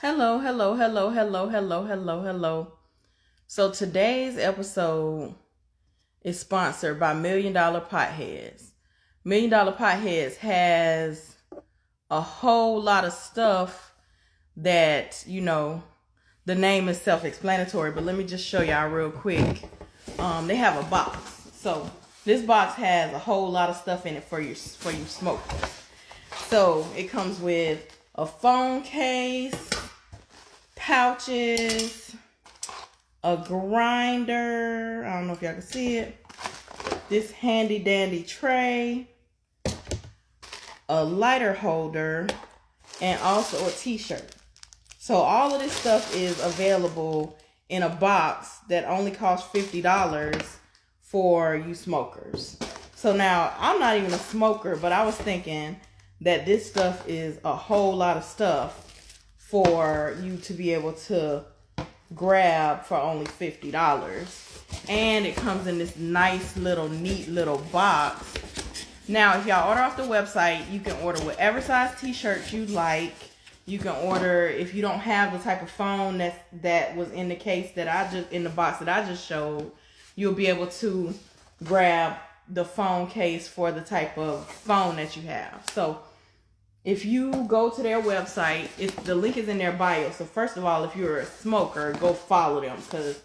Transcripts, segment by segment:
Hello, hello, hello, hello, hello, hello, hello. So today's episode is sponsored by Million Dollar Potheads. Million Dollar Potheads has a whole lot of stuff that, the name is self-explanatory, but let me just show y'all real quick. They have a box. So this box has a whole lot of stuff in it for you smokers. So it comes with a phone case, pouches, a grinder. I don't know if y'all can see it. This handy dandy tray, a lighter holder, and also a t-shirt. So all of this stuff is available in a box that only costs $50 for you smokers. So now, I'm not even a smoker, but I was thinking that this stuff is a whole lot of stuff for you to be able to grab for only $50. And it comes in this nice little neat little box. Now if y'all order off the website, you can order whatever size t-shirts you like. You can order, if you don't have the type of phone that was in the case in the box that I just showed, you'll be able to grab the phone case for the type of phone that you have. So if you go to their website, the link is in their bio. So first of all, if you're a smoker, go follow them, because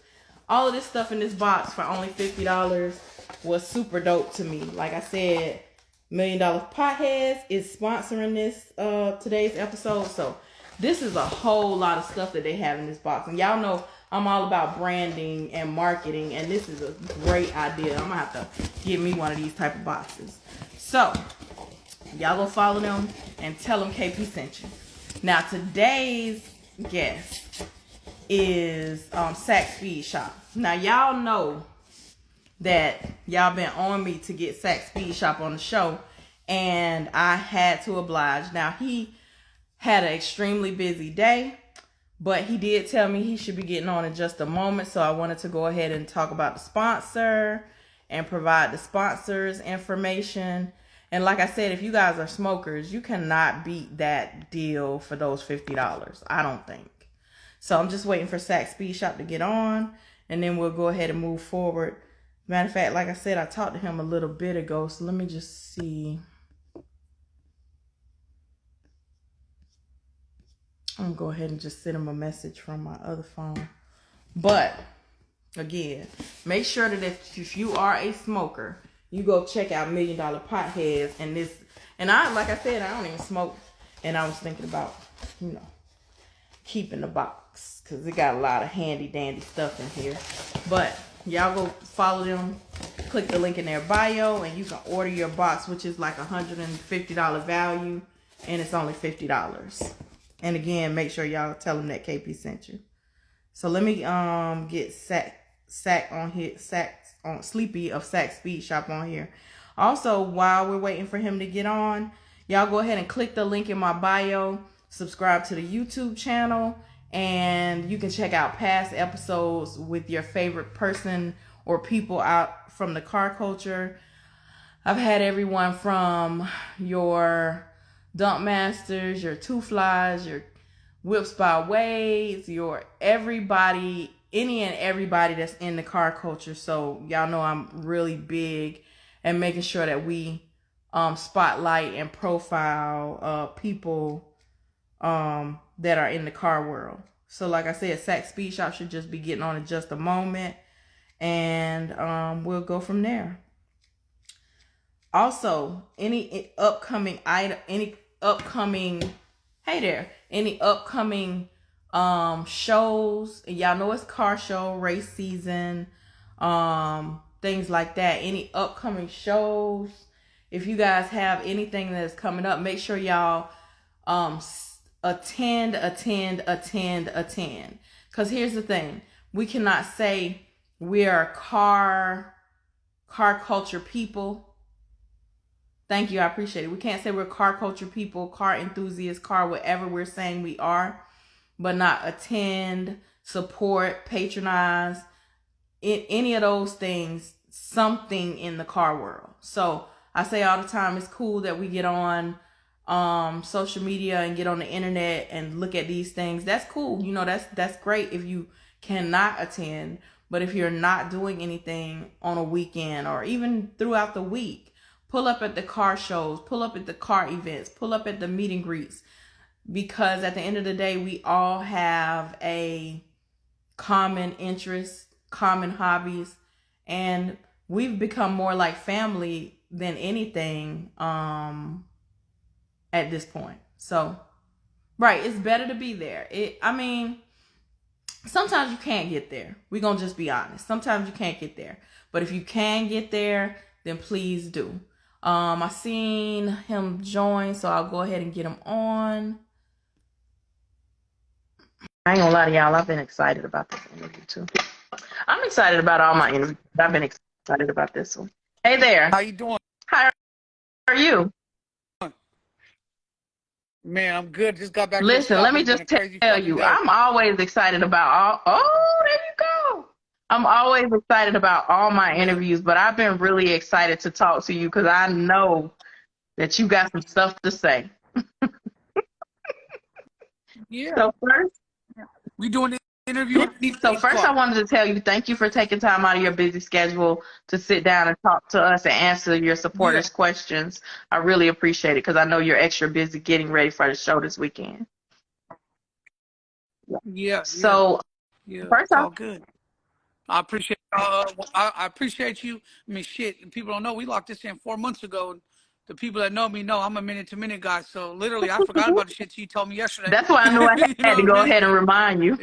all of this stuff in this box for only $50 was super dope to me. Like I said, Million Dollar Potheads is sponsoring this today's episode. So this is a whole lot of stuff that they have in this box. And y'all know I'm all about branding and marketing, and this is a great idea. I'm gonna have to get me one of these type of boxes. So y'all go follow them and tell them KP sent you. Now today's guest is Sac Speed Shop. Now y'all know that y'all been on me to get Sac Speed Shop on the show, and I had to oblige. Now he had an extremely busy day, but he did tell me he should be getting on in just a moment, so I wanted to go ahead and talk about the sponsor and provide the sponsor's information. And like I said, if you guys are smokers, you cannot beat that deal for those $50. I don't think. So I'm just waiting for Sac Speed Shop to get on, and then we'll go ahead and move forward. Matter of fact, like I said, I talked to him a little bit ago, so let me just see. I'm going to go ahead and just send him a message from my other phone. But, again, make sure that if you are a smoker, you go check out Million Dollar Potheads. And like I said, I don't even smoke. And I was thinking about, keeping the box, because it got a lot of handy dandy stuff in here. But y'all go follow them, click the link in their bio, and you can order your box, which is like $150 value, and it's only $50. And again, make sure y'all tell them that KP sent you. So let me get Sleepy of Sac Speed Shop on here. Also, while we're waiting for him to get on, y'all go ahead and click the link in my bio, subscribe to the YouTube channel, and you can check out past episodes with your favorite person or people out from the car culture. I've had everyone from your Dump Masters, your Two Flies, your Whips by Ways, your everybody, any and everybody that's in the car culture. So y'all know I'm really big at making sure that we spotlight and profile people that are in the car world. So like I said, Sac Speed Shop should just be getting on in just a moment, and we'll go from there. Also, any upcoming shows, y'all know it's car show, race season, things like that. Any upcoming shows, if you guys have anything that's coming up, make sure y'all attend. Because here's the thing, we cannot say we are car culture people. Thank you, I appreciate it. We can't say we're car culture people, car enthusiasts, car whatever we're saying we are, but not attend, support, patronize, any of those things, something in the car world. So I say all the time, it's cool that we get on social media and get on the internet and look at these things, that's cool. You know, that's great if you cannot attend. But if you're not doing anything on a weekend or even throughout the week, pull up at the car shows, pull up at the car events, pull up at the meet and greets, because at the end of the day, we all have a common interest, common hobbies, and we've become more like family than anything at this point. So, right, it's better to be there. I mean, sometimes you can't get there. We're going to just be honest. Sometimes you can't get there. But if you can get there, then please do. I seen him join, so I'll go ahead and get him on. I ain't gonna lie to y'all, I've been excited about this interview too. I'm excited about all my interviews. I've been excited about this one. Hey there. How you doing? How are you? Man, I'm good. Just got back. Listen, let me just tell you, I'm always excited about all. Oh, there you go. I'm always excited about all my interviews, but I've been really excited to talk to you because I know that you got some stuff to say. Yeah. So first, we doing the interview. So first, I wanted to tell you thank you for taking time out of your busy schedule to sit down and talk to us and answer your supporters' questions. I really appreciate it because I know you're extra busy getting ready for the show this weekend. Yeah. So first, all good. I appreciate. I appreciate you. I mean, shit. People don't know we locked this in 4 months ago. The people that know me know I'm a minute-to-minute guy. So literally, I forgot about the shit you told me yesterday. That's why I knew I had to go ahead and remind you.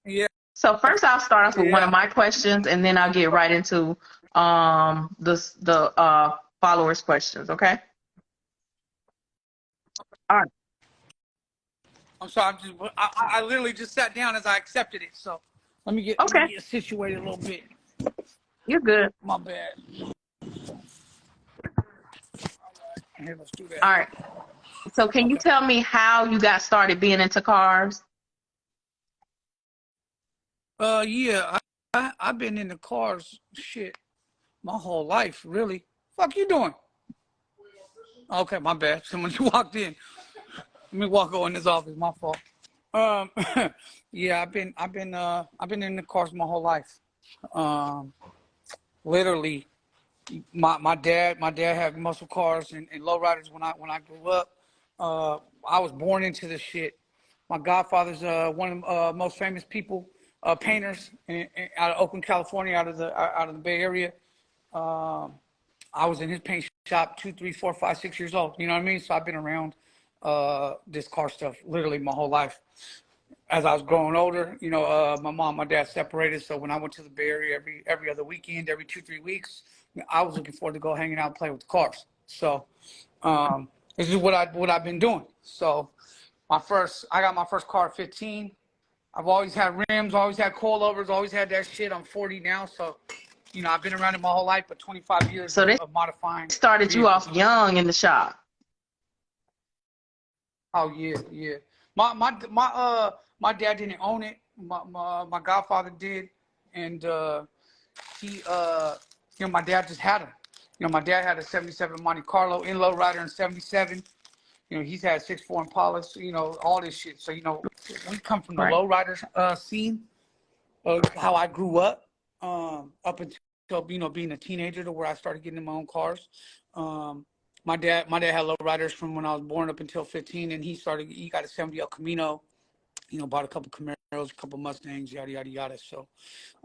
Yeah. So first, I'll start off with one of my questions, and then I'll get right into the followers' questions. Okay. All right. I'm sorry. I literally just sat down as I accepted it. So let me get situated a little bit. You're good. My bad. Here, let's do that. All right. So can you tell me how you got started being into cars? Yeah, I've been into cars, shit, my whole life, really. Fuck you doing? Okay, my bad. Someone walked in. Let me walk over in this office. My fault. Yeah, I've been in the cars my whole life. Literally, my dad had muscle cars and lowriders when I grew up. I was born into this shit. My godfather's one of the most famous people, painters out of Oakland, California, out of the Bay Area. I was in his paint shop 2, 3, 4, 5, 6 years old. You know what I mean? So I've been around this car stuff literally my whole life. As I was growing older, you know, my mom, my dad separated. So when I went to the Bay Area every other weekend, every 2, 3 weeks, I was looking forward to go hanging out and play with the cars. So this is what I've been doing. So I got my first car at 15. I've always had rims, always had coilovers, always had that shit. I'm 40 now, so you know I've been around it my whole life, but 25 years of modifying. Started you off young in the shop. Oh yeah. My dad didn't own it. My godfather did, and he you know, my dad just had them. You know, my dad had a 77 Monte Carlo in lowrider in 77. You know, he's had 6.4 Impalas, you know, all this shit. So, you know, we come from the lowrider scene of how I grew up until, you know, being a teenager to where I started getting in my own cars. My dad had lowriders from when I was born up until 15, and he got a 70 El Camino, you know, bought a couple Camaros, a couple Mustangs, yada, yada, yada. So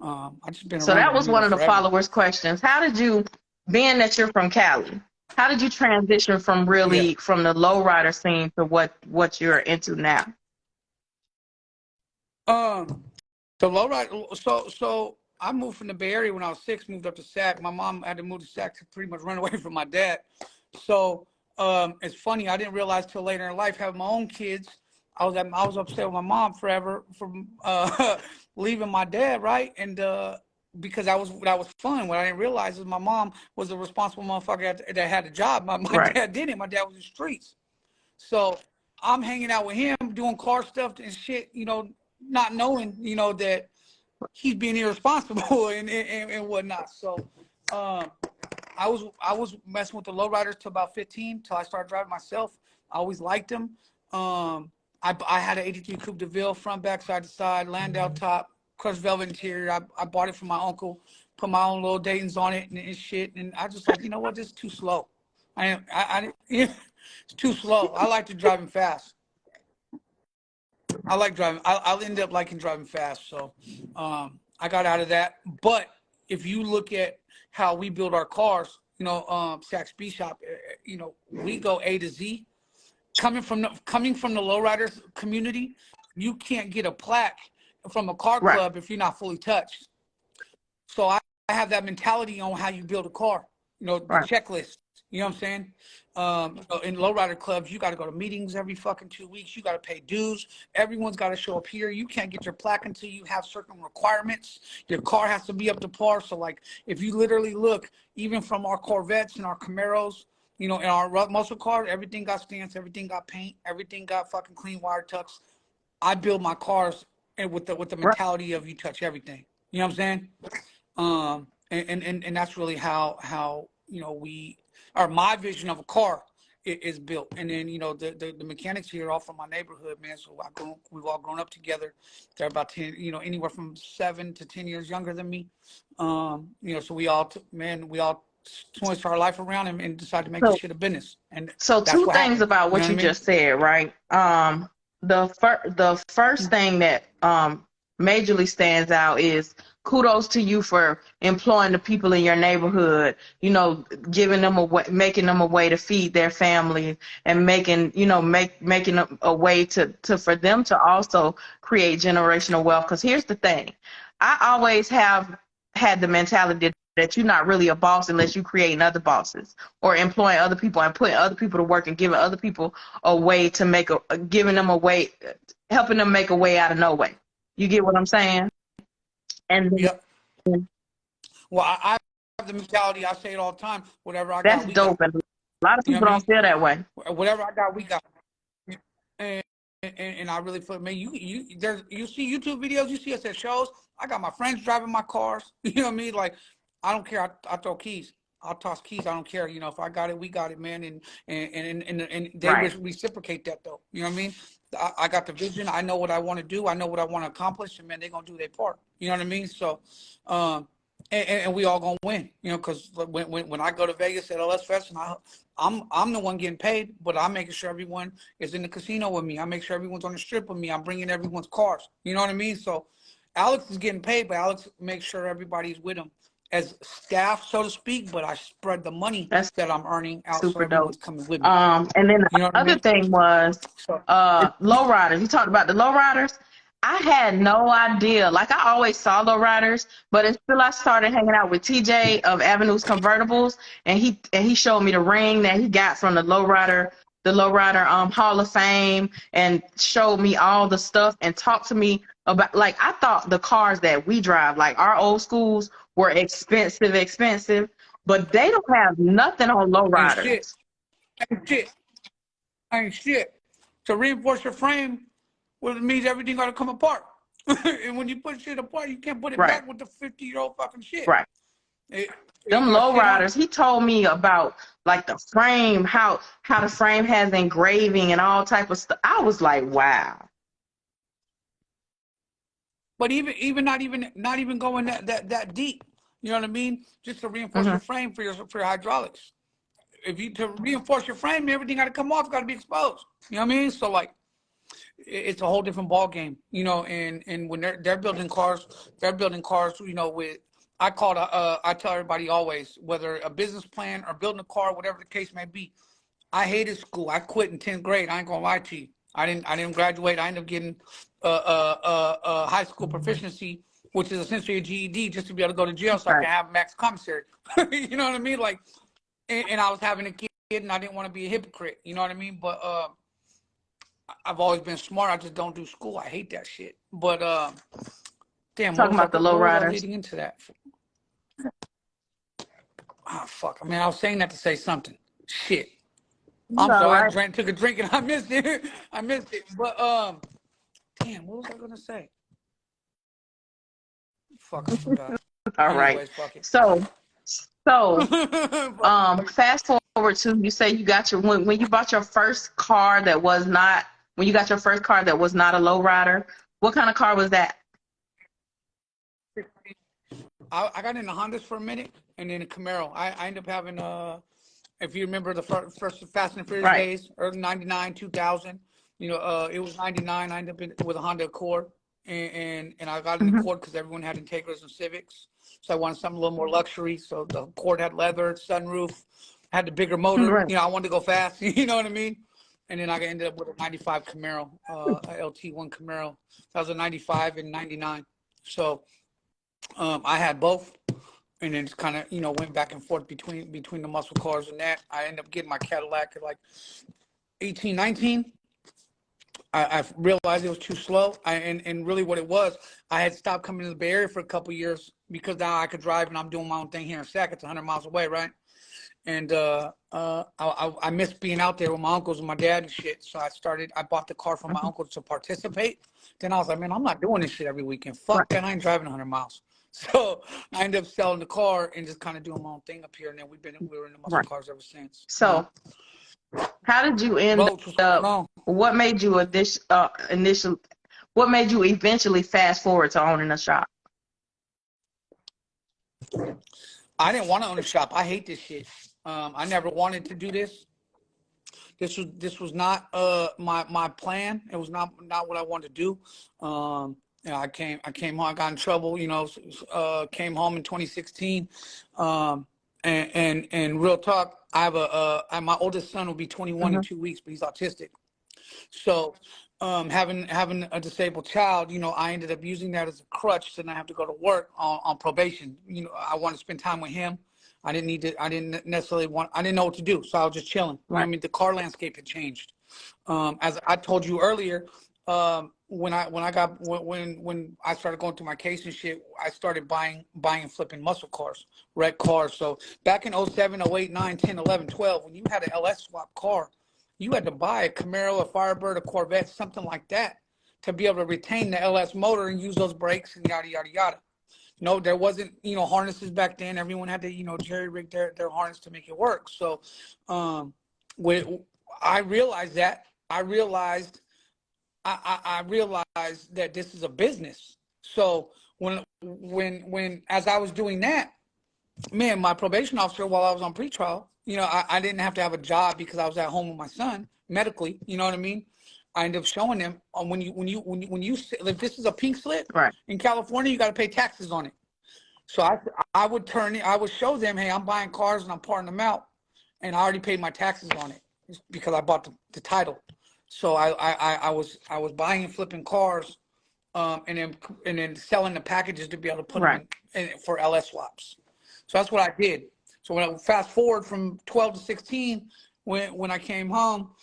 I just been around. So that was one of the followers' questions. How did you, being that you're from Cali, how did you transition from from the lowrider scene to what you're into now? The lowrider. So I moved from the Bay Area when I was 6. Moved up to Sac. My mom had to move to Sac to pretty much run away from my dad. So it's funny. I didn't realize till later in life, having my own kids, I was upset with my mom forever from leaving my dad, right? And because that was fun. What I didn't realize is my mom was the responsible motherfucker that had a job. My dad didn't. My dad was in the streets. So I'm hanging out with him, doing car stuff and shit, you know, not knowing, you know, that he's being irresponsible and whatnot. So I was messing with the lowriders till about 15, till I started driving myself. I always liked them. I had an 83 Coupe de Ville, front, back, side to side, Landau top, crushed velvet interior. I bought it from my uncle, put my own little Dayton's on it and shit. And I just like, you know what, this is too slow. Yeah, it's too slow. I like to driving fast. I like driving. I'll end up liking driving fast. So I got out of that. But if you look at how we build our cars, Saks B Shop, we go A to Z. Coming from the lowriders community, you can't get a plaque from a car Right. club if you're not fully touched. So I have that mentality on how you build a car, the Right. checklist. You know what I'm saying? In lowrider clubs, you got to go to meetings every fucking 2 weeks. You got to pay dues. Everyone's got to show up here. You can't get your plaque until you have certain requirements. Your car has to be up to par. So, like, if you literally look, even from our Corvettes and our Camaros, in our muscle cars, everything got stamps, everything got paint, everything got fucking clean wire tucks. I build my cars and with the Right. mentality of you touch everything. You know what I'm saying? And that's really how we, or my vision of a car is built. And then the mechanics here are all from my neighborhood, man. So we've all grown up together. They're about 10, anywhere from 7 to 10 years younger than me. So we all twist our life around and decided to make this So shit a business. And so that's two what things happened. about You know what what I you mean? just said, right? The first thing that majorly stands out is kudos to you for employing the people in your neighborhood, giving them a way, making them a way to feed their families, and making a way to for them to also create generational wealth. Because here's the thing, I always have had the mentality that you're not really a boss unless you creating other bosses or employing other people and putting other people to work and giving other people a way to giving them a way, helping them make a way out of no way. You get what I'm saying? And Yep. Well, I have the mentality. I say it all the time. Whatever I that's got, we got. dope. And a lot of You know people what I don't mean? feel that way. Whatever I got, we got. And, and I really feel, man, you see YouTube videos, you see us at shows. I got my friends driving my cars. You know what I mean? Like, I don't care. I throw keys. I'll toss keys. I don't care. If I got it, we got it, man. And they Right. reciprocate that though. You know what I mean? I got the vision. I know what I want to do. I know what I want to accomplish, and man, they're gonna do their part. You know what I mean? So, and we all gonna win. Because when I go to Vegas at LS Fest, and I'm the one getting paid, but I'm making sure everyone is in the casino with me. I make sure everyone's on the strip with me. I'm bringing everyone's cars. You know what I mean? So Alex is getting paid, but Alex makes sure everybody's with him as staff, so to speak. But I spread the money That's that I'm earning out so super dope. everyone's coming with me. And then You the know what I other mean? thing was So lowriders. You talked about the lowriders. I had no idea. Like, I always saw lowriders, but until I started hanging out with TJ of Avenues Convertibles, and he showed me the ring that he got from the lowrider Hall of Fame, and showed me all the stuff and talked to me about, like, I thought the cars that we drive, like our old schools, were expensive, but they don't have nothing on ain't shit. lowriders. Ain't shit. Ain't shit. To reinforce your frame, well, it means everything got to come apart. And when you put shit apart, you can't put it Right. back with the 50-year-old fucking shit. Right. You Them got low shit on it. riders, he told me about, like, the frame, how the frame has engraving and all type of stuff. I was like, wow. But even not even going that deep. You know what I mean? Just to reinforce Hmm. your frame for your hydraulics. If you to reinforce your frame, everything got to come off, got to be exposed. You know what I mean? So, like, it's a whole different ball game, and when they're building cars, with, I tell everybody always, whether a business plan or building a car, whatever the case may be. I hated school. I quit in 10th grade. I ain't gonna lie to you. I didn't graduate. I ended up getting high school proficiency, which is essentially a GED, just to be able to go to jail so I Right. can have max commissary. You know what I mean? Like, and I was having a kid, and I didn't want to be a hypocrite. You know what I mean? But I've always been smart. I just don't do school. I hate that shit. But damn, Talking about the low where was I riders. leading into that? Ah, fuck. I mean, I was saying that to say something. Shit. You I'm all sorry. right. Took a drink and I missed it. I missed it. But damn, what was I gonna say? Fuck, I forgot. All right. Anyways, fuck it. So So, fast forward to you say you got your when you bought your first car that was not when you got your first car that was not a lowrider. What kind of car was that? I got into Hondas for a minute, and then a Camaro. I ended up having if you remember the first Fast and Furious Right. days, early '99, 2000. It was '99. I ended up with a Honda Accord, and I got an Hmm. Accord because everyone had Integras and Civics, so I wanted something a little more luxury. So the Accord had leather, sunroof, had the bigger motor. Right. I wanted to go fast. You know what I mean? And then I ended up with a '95 Camaro, a LT1 Camaro. That was a '95 and '99. So I had both, and then just kind of went back and forth between the muscle cars and that. I ended up getting my Cadillac at like 18, 19. I realized it was too slow. And really what it was, I had stopped coming to the Bay Area for a couple of years because now I could drive and I'm doing my own thing here in Sac. It's 100 miles away, right? And I missed being out there with my uncles and my dad and shit. So I bought the car from my uncle to participate. Then I was like, man, I'm not doing this shit every weekend. Fuck Right. that, I ain't driving 100 miles. So I ended up selling the car and just kind of doing my own thing up here. And then we were in the muscle Right. cars ever since. So, how did you end Roach, what's going up? on? What made you initial? What made you eventually fast forward to owning a shop? I didn't want to own a shop. I hate this shit. I never wanted to do this. This was not my plan. It was not what I wanted to do. I came home. I got in trouble. Came home in 2016. And real talk, I have my oldest son will be 21 in Hmm. 2 weeks, but he's autistic. So, having a disabled child, I ended up using that as a crutch, so then I have to go to work on probation. I want to spend time with him. I didn't necessarily I didn't know what to do, so I was just chilling. Right. The car landscape had changed. As I told you earlier, when I started going through my case and shit, I started buying and flipping muscle cars, wrecked cars. So back in '07, '08, '09, '10, '11, '12, when you had an LS swap car, you had to buy a Camaro, a Firebird, a Corvette, something like that, to be able to retain the LS motor and use those brakes and yada yada yada. No, there wasn't harnesses back then. Everyone had to jerry rig their harness to make it work. So when I realized that, I realized I realized that this is a business. So when as I was doing that, man, my probation officer, while I was on pretrial, I didn't have to have a job because I was at home with my son medically. You know what I mean? I ended up showing them if this is a pink slip Right. in California, you got to pay taxes on it. So I would show them, hey, I'm buying cars and I'm parting them out, and I already paid my taxes on it because I bought the title. So I was buying and flipping cars, and then selling the packages to be able to put Right. them in for LS swaps. So that's what I did. So when I fast forward from 12 to 16, when I came home,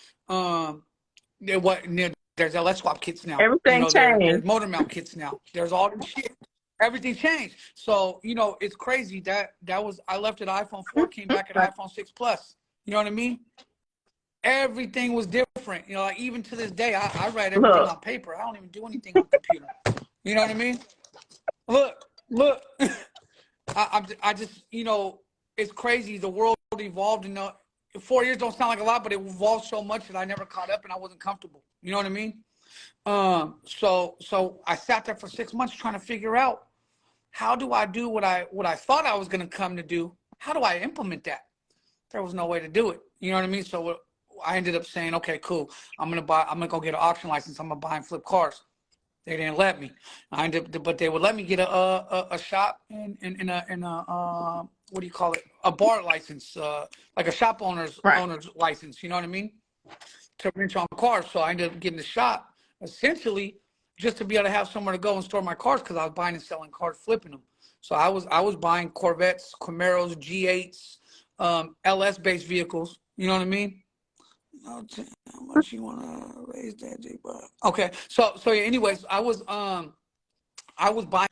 there's LS swap kits now. Everything There's changed. motor mount kits now. There's all this shit. Everything changed. So it's crazy that was I left at iPhone 4, came back at Right. iPhone 6 Plus. You know what I mean? Everything was different. Like even to this day, I write everything Look, on paper. I don't even do anything on computer. You know what I mean? Look. I just it's crazy. The world evolved in 4 years. Don't sound like a lot, but it evolved so much that I never caught up and I wasn't comfortable. You know what I mean? So I sat there for 6 months trying to figure out how do I do what I thought I was going to come to do. How do I implement that? There was no way to do it. You know what I mean? So I ended up saying, okay, cool. I'm gonna go get an auction license. I'm gonna buy and flip cars. They didn't let me. But they would let me get a shop in a what do you call it? A bar license, like a shop owner's right. license. You know what I mean? To rent on cars. So I ended up getting the shop essentially just to be able to have somewhere to go and store my cars because I was buying and selling cars, flipping them. So I was buying Corvettes, Camaros, G8s, LS based vehicles. You know what I mean? Oh, how much you want to raise that, J Bob? Okay, so yeah. Anyways, I was buying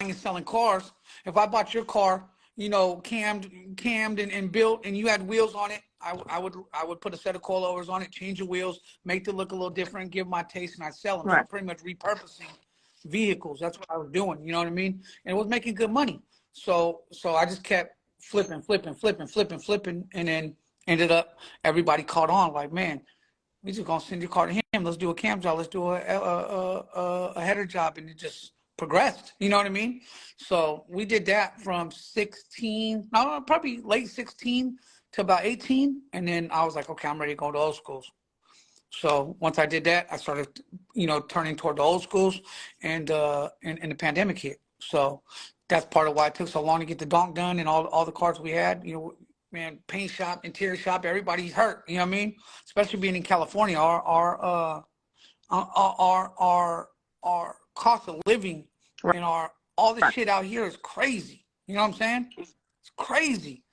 and selling cars. If I bought your car, cammed and built, and you had wheels on it, I would put a set of coilovers on it, change the wheels, make it look a little different, give my taste, and I sell them. So Right. I'm pretty much repurposing vehicles. That's what I was doing. You know what I mean? And it was making good money. So I just kept flipping, and then ended up everybody caught on like, man, we just gonna send your car to him. Let's do a cam job. Let's do a header job, and it just progressed. You know what I mean? So we did that from 16, no, probably late 16 to about 18, and then I was like, okay, I'm ready to go to old schools. So once I did that, I started, turning toward the old schools, and the pandemic hit. So that's part of why it took so long to get the donk done and all the cars we had. Man, paint shop, interior shop, everybody's hurt. You know what I mean? Especially being in California, our cost of living Right. and all this shit out here is crazy. You know what I'm saying? It's crazy.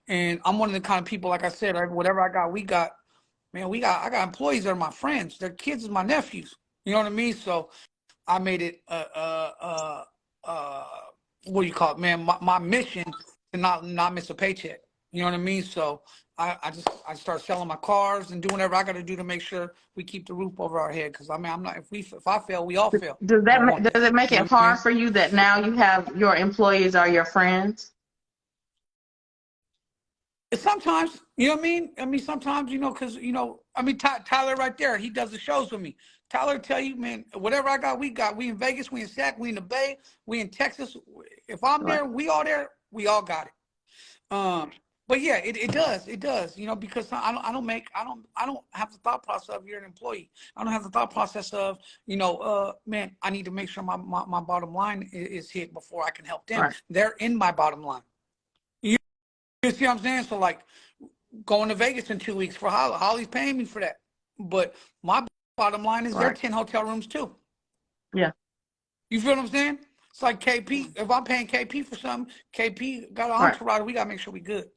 And I'm one of the kind of people, like I said, right, whatever I got, we got. Man, I got employees that are my friends. Their kids is my nephews. You know what I mean? So I made it what do you call it, man? My mission to not miss a paycheck. You know what I mean? So I start selling my cars and doing whatever I got to do to make sure we keep the roof over our head. Because I mean, I'm not. If I fail, we all fail. Does I don't want that. it make You know it what I hard mean? for you that now you have your employees are your friends? Sometimes, you know what I mean? I mean, sometimes, because, I mean, Tyler right there, he does the shows with me. Tyler tell you, man, whatever I got. We in Vegas, we in Sac, we in the Bay, we in Texas. If I'm Right. there, we all got it. But yeah, it does, because I don't have the thought process of you're an employee. I don't have the thought process of, man, I need to make sure my bottom line is hit before I can help them. Right. They're in my bottom line. You see what I'm saying? So like going to Vegas in 2 weeks for Holly. Holly's paying me for that. But my bottom line is they're Right. 10 hotel rooms too. Yeah. You feel what I'm saying? It's like KP. If I'm paying KP for something, KP got an Right. entourage. We got to make sure we good.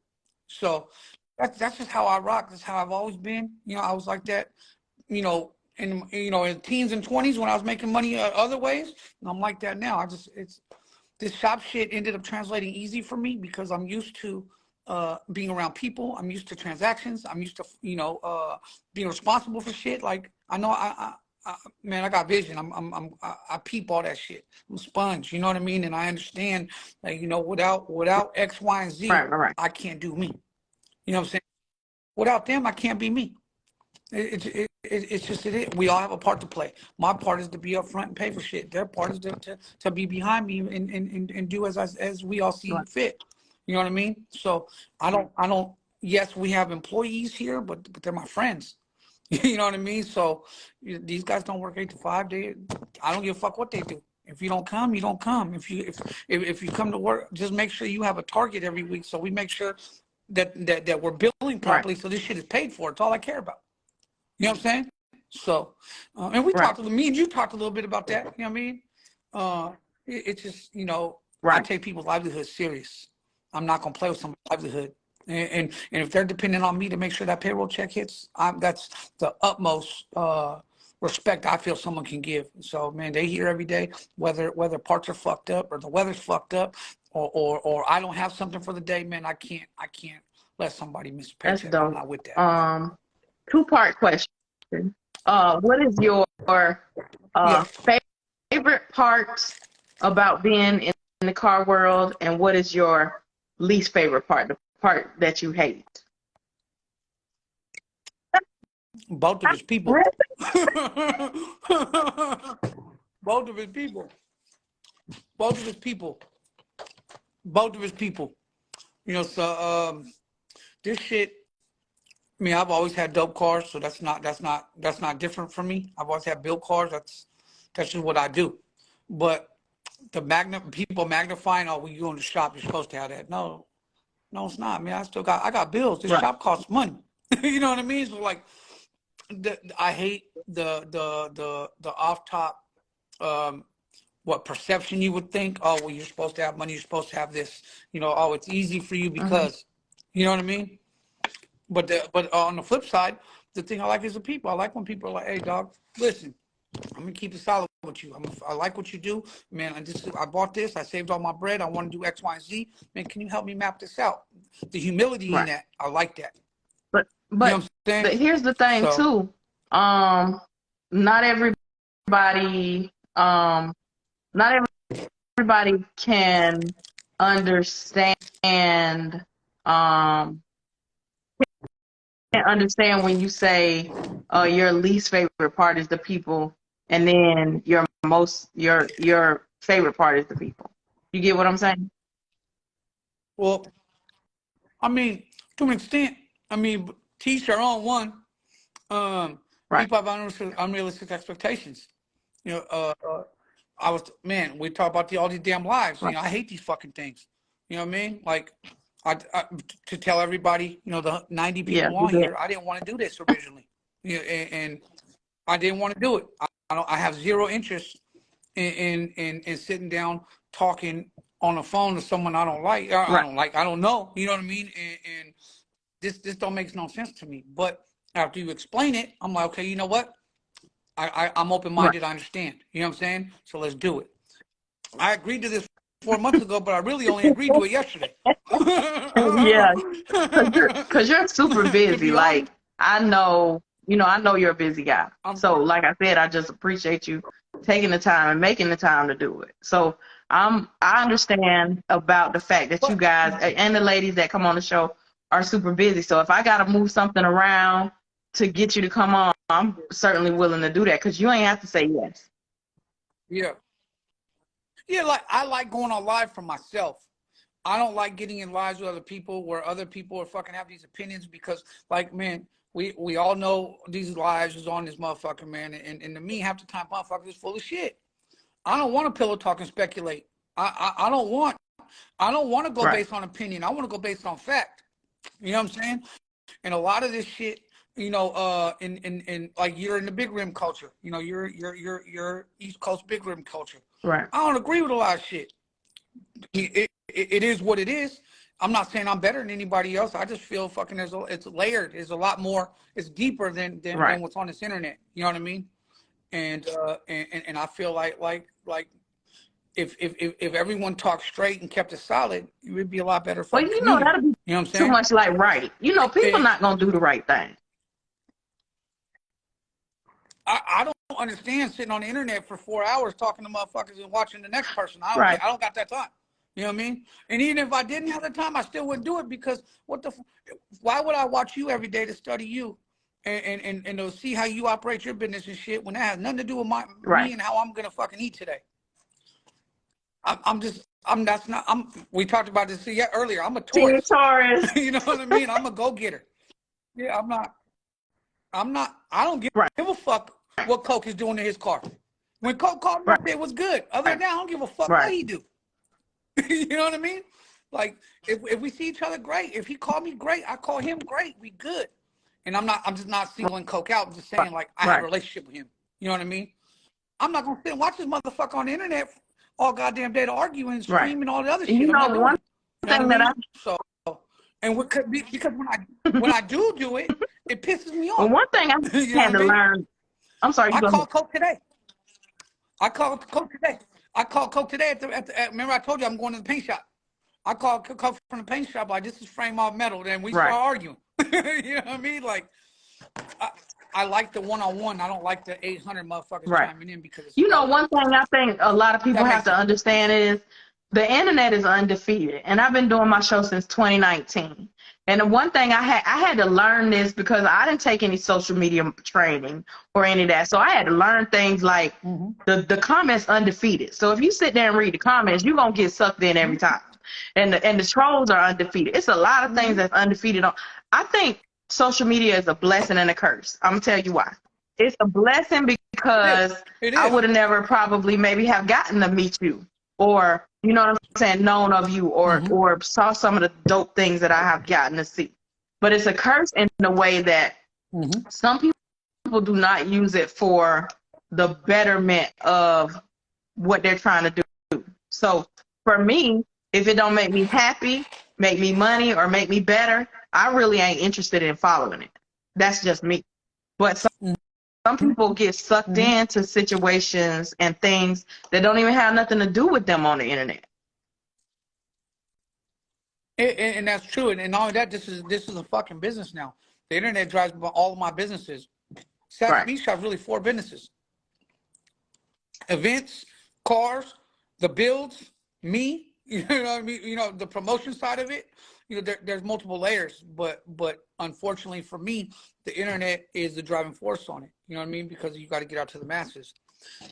So that's just how I rock. That's how I've always been. I was like that, in teens and 20s when I was making money other ways. And I'm like that now. This shop shit ended up translating easy for me because I'm used to being around people. I'm used to transactions. I'm used to, being responsible for shit. Like I know man, I got vision. I peep all that shit. I'm a sponge. You know what I mean? And I understand that, without X, Y, and Z, Right. I can't do me. You know what I'm saying? Without them, I can't be me. It's just it. We all have a part to play. My part is to be up front and pay for shit. Their part is to be behind me and do as we all see Right. fit. You know what I mean? So I don't. Yes, we have employees here, but they're my friends. You know what I mean? So these guys don't work 8 to 5. I don't give a fuck what they do. If you don't come, you don't come. If you come to work, just make sure you have a target every week. So we make sure that we're billing properly. Right. So this shit is paid for. It's all I care about. You know what I'm saying? So, and we Right. me and you talked a little bit about that. You know what I mean? It's just, I Right. take people's livelihood serious. I'm not gonna play with somebody's livelihood. And if they're depending on me to make sure that payroll check hits, that's the utmost respect I feel someone can give. So, man, they hear every day whether parts are fucked up or the weather's fucked up or I don't have something for the day. Man, I can't let somebody miss a That's paycheck. I'm dope. not with that. 2-part question. What is your Yeah. favorite part about being in the car world, and what is your least favorite part, the part that you hate? Both of his people. Both of his people. Both of his people. Both of his people. So this shit. I mean, I've always had dope cars, so that's not different for me. I've always had built cars. That's just what I do. But the people magnifying, oh, when you go in the shop, you're supposed to have that. No, it's not. I mean, I got bills. This Right. shop costs money. You know what I mean? So like, I hate the off top, what perception you would think. Oh, well, you're supposed to have money. You're supposed to have this. Oh, it's easy for you because, you know what I mean? But on the flip side, the thing I like is the people. I like when people are like, "Hey, dog, listen, I'm gonna keep it solid with you. I like what you do, man. I bought this. I saved all my bread. I want to do X, Y, and Z. Man, can you help me map this out?" The humility in Right. that, I like that. But You know what I'm saying? here's the thing So too. Not everybody not everybody can understand um can't understand when you say your least favorite part is the people, and then your favorite part is the people. You get what I'm saying? Well, I mean, to an extent, I mean, teach their own one. Right. People have unrealistic expectations. You know, we talk about all these damn lives. You Right. know, I hate these fucking things. You know what I mean? Like, to tell everybody, you know, the 90 Yeah, people you on did. here, I didn't want to do this originally. You know, and I didn't want to do it. I have zero interest in sitting down talking on the phone to someone I don't like. Right. I don't know. You know what I mean? And this don't make no sense to me. But after you explain it, I'm like, okay, you know what? I'm open Right. minded. I understand. You know what I'm saying? So let's do it. I agreed to this 4 months ago, but I really only agreed to it yesterday. Yeah, cause you're super To busy. be honest, Like I know, I know you're a busy guy. I'm So like I said, I just appreciate you taking the time and making the time to do it. So I understand about the fact that you but guys and the ladies that come on the show are super busy. So if I gotta move something around to get you to come on, I'm certainly willing to do that because you ain't have to say yes. yeah. Yeah, like I like going on live for myself. I don't like getting in lives with other people where other people are fucking have these opinions because, like, man, we all know these lives is on this motherfucker, man, and to me, half the time, motherfuckers is full of shit. I don't want to pillow talk and speculate. I don't want to go Right. based on opinion. I want to go based on fact. You know what I'm saying? And a lot of this shit, you know, in like you're in the big rim culture. You know, you're East Coast big rim culture. Right. I don't agree with a lot of shit. It is what it is. I'm not saying I'm better than anybody else. I just feel fucking it's layered. It's a lot more. It's deeper Right. than what's on this internet. You know what I mean? And I feel like if everyone talked straight and kept it solid, it would be a lot better Well, fucking community. that'll be You know what I'm too saying? much like right. People And not gonna do the right thing. I don't understand sitting on the internet for 4 hours talking to motherfuckers and watching the next person. Right. I don't got that time. You know what I mean? And even if I didn't have the time, I still wouldn't do it because why would I watch you every day to study you and to see how you operate your business and shit when that has nothing to do with Right. me and how I'm gonna fucking eat today? I'm just that's not we talked about this earlier. I'm a Team Taurus. Taurus. You know what I mean? I'm a go-getter. Yeah, I don't give Right. a fuck what Coke is doing to his car. When Coke called me Right. up, it was good. Other than Right. that, I don't give a fuck what Right. he do. You know what I mean? Like if we see each other, great. If he called me, great. I call him, great. We good. And I'm just not singling Coke out. I'm just saying like I have a Right. relationship with him. You know what I mean? I'm not gonna sit and watch this motherfucker on the internet all goddamn day to argue and Right. scream and all the other And shit. I'm not doing one it. You know what I thing that mean? So and because when I do it, it pisses me off. one thing I You know what had I to mean? learn. I'm sorry. You I go ahead. called Coke today. I called Coke today. I called Coke today remember I told you I'm going to the paint shop. I called Coke from the paint shop like this is frame off metal. Then we start Right. arguing. You know what I mean? Like I like the one-on-one. I don't like the 800 motherfuckers Right. chiming in because it's irrelevant. One thing I think a lot of people That have makes to sense. understand is the internet is undefeated. And I've been doing my show since 2019. And the one thing I had to learn this because I didn't take any social media training or any of that. So I had to learn things like the comments undefeated. So if you sit there and read the comments, you're gonna get sucked in every time. And the trolls are undefeated. It's a lot of things that's undefeated on. I think social media is a blessing and a curse. I'm gonna tell you why. It's a blessing because It I is. would have never probably maybe have gotten to meet you or you know what I'm saying, known of you or saw some of the dope things that I have gotten to see. But it's a curse in the way that some people do not use it for the betterment of what they're trying to do. So for me, if it don't make me happy, make me money, or make me better, I really ain't interested in following it. That's just me. But some people get sucked into situations and things that don't even have nothing to do with them on the internet. And that's true. And not only that, this is a fucking business now. The internet drives all of my businesses. Sassy Right. Beach Shop really 4 businesses: events, cars, the builds, me, You know what I mean? You know, the promotion side of it, you know, there's multiple layers, but unfortunately for me, the internet is the driving force on it. You know what I mean? Because you got to get out to the masses.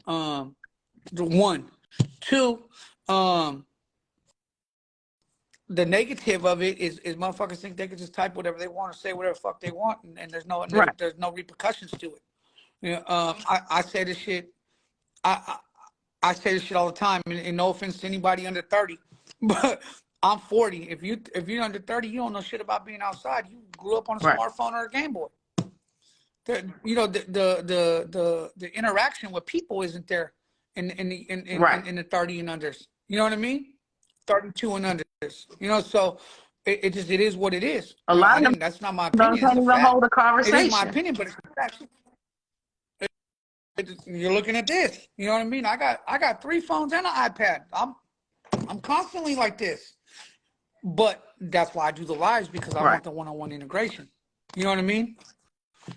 The one, two, the negative of it is motherfuckers think they can just type whatever they want or say whatever the fuck they want, and there's no Right. there's no repercussions to it. You know, I say this shit. I say this shit all the time, and no offense to anybody under 30, but I'm 40. If you're under 30, you don't know shit about being outside. You grew up on a Right. smartphone or a Game Boy. You know, the interaction with people isn't there in Right. the 30 and unders. You know what I mean? 32 and unders. You know, so it is what it is. A You know, lot of them that's not my don't opinion. It's can't a even fact. hold a It is my conversation. opinion, but it's a fact. You're looking at this. You know what I mean? I got 3 phones and an iPad. I'm constantly like this. But that's why I do the lives, because I Right. want the one-on-one integration. You know what I mean?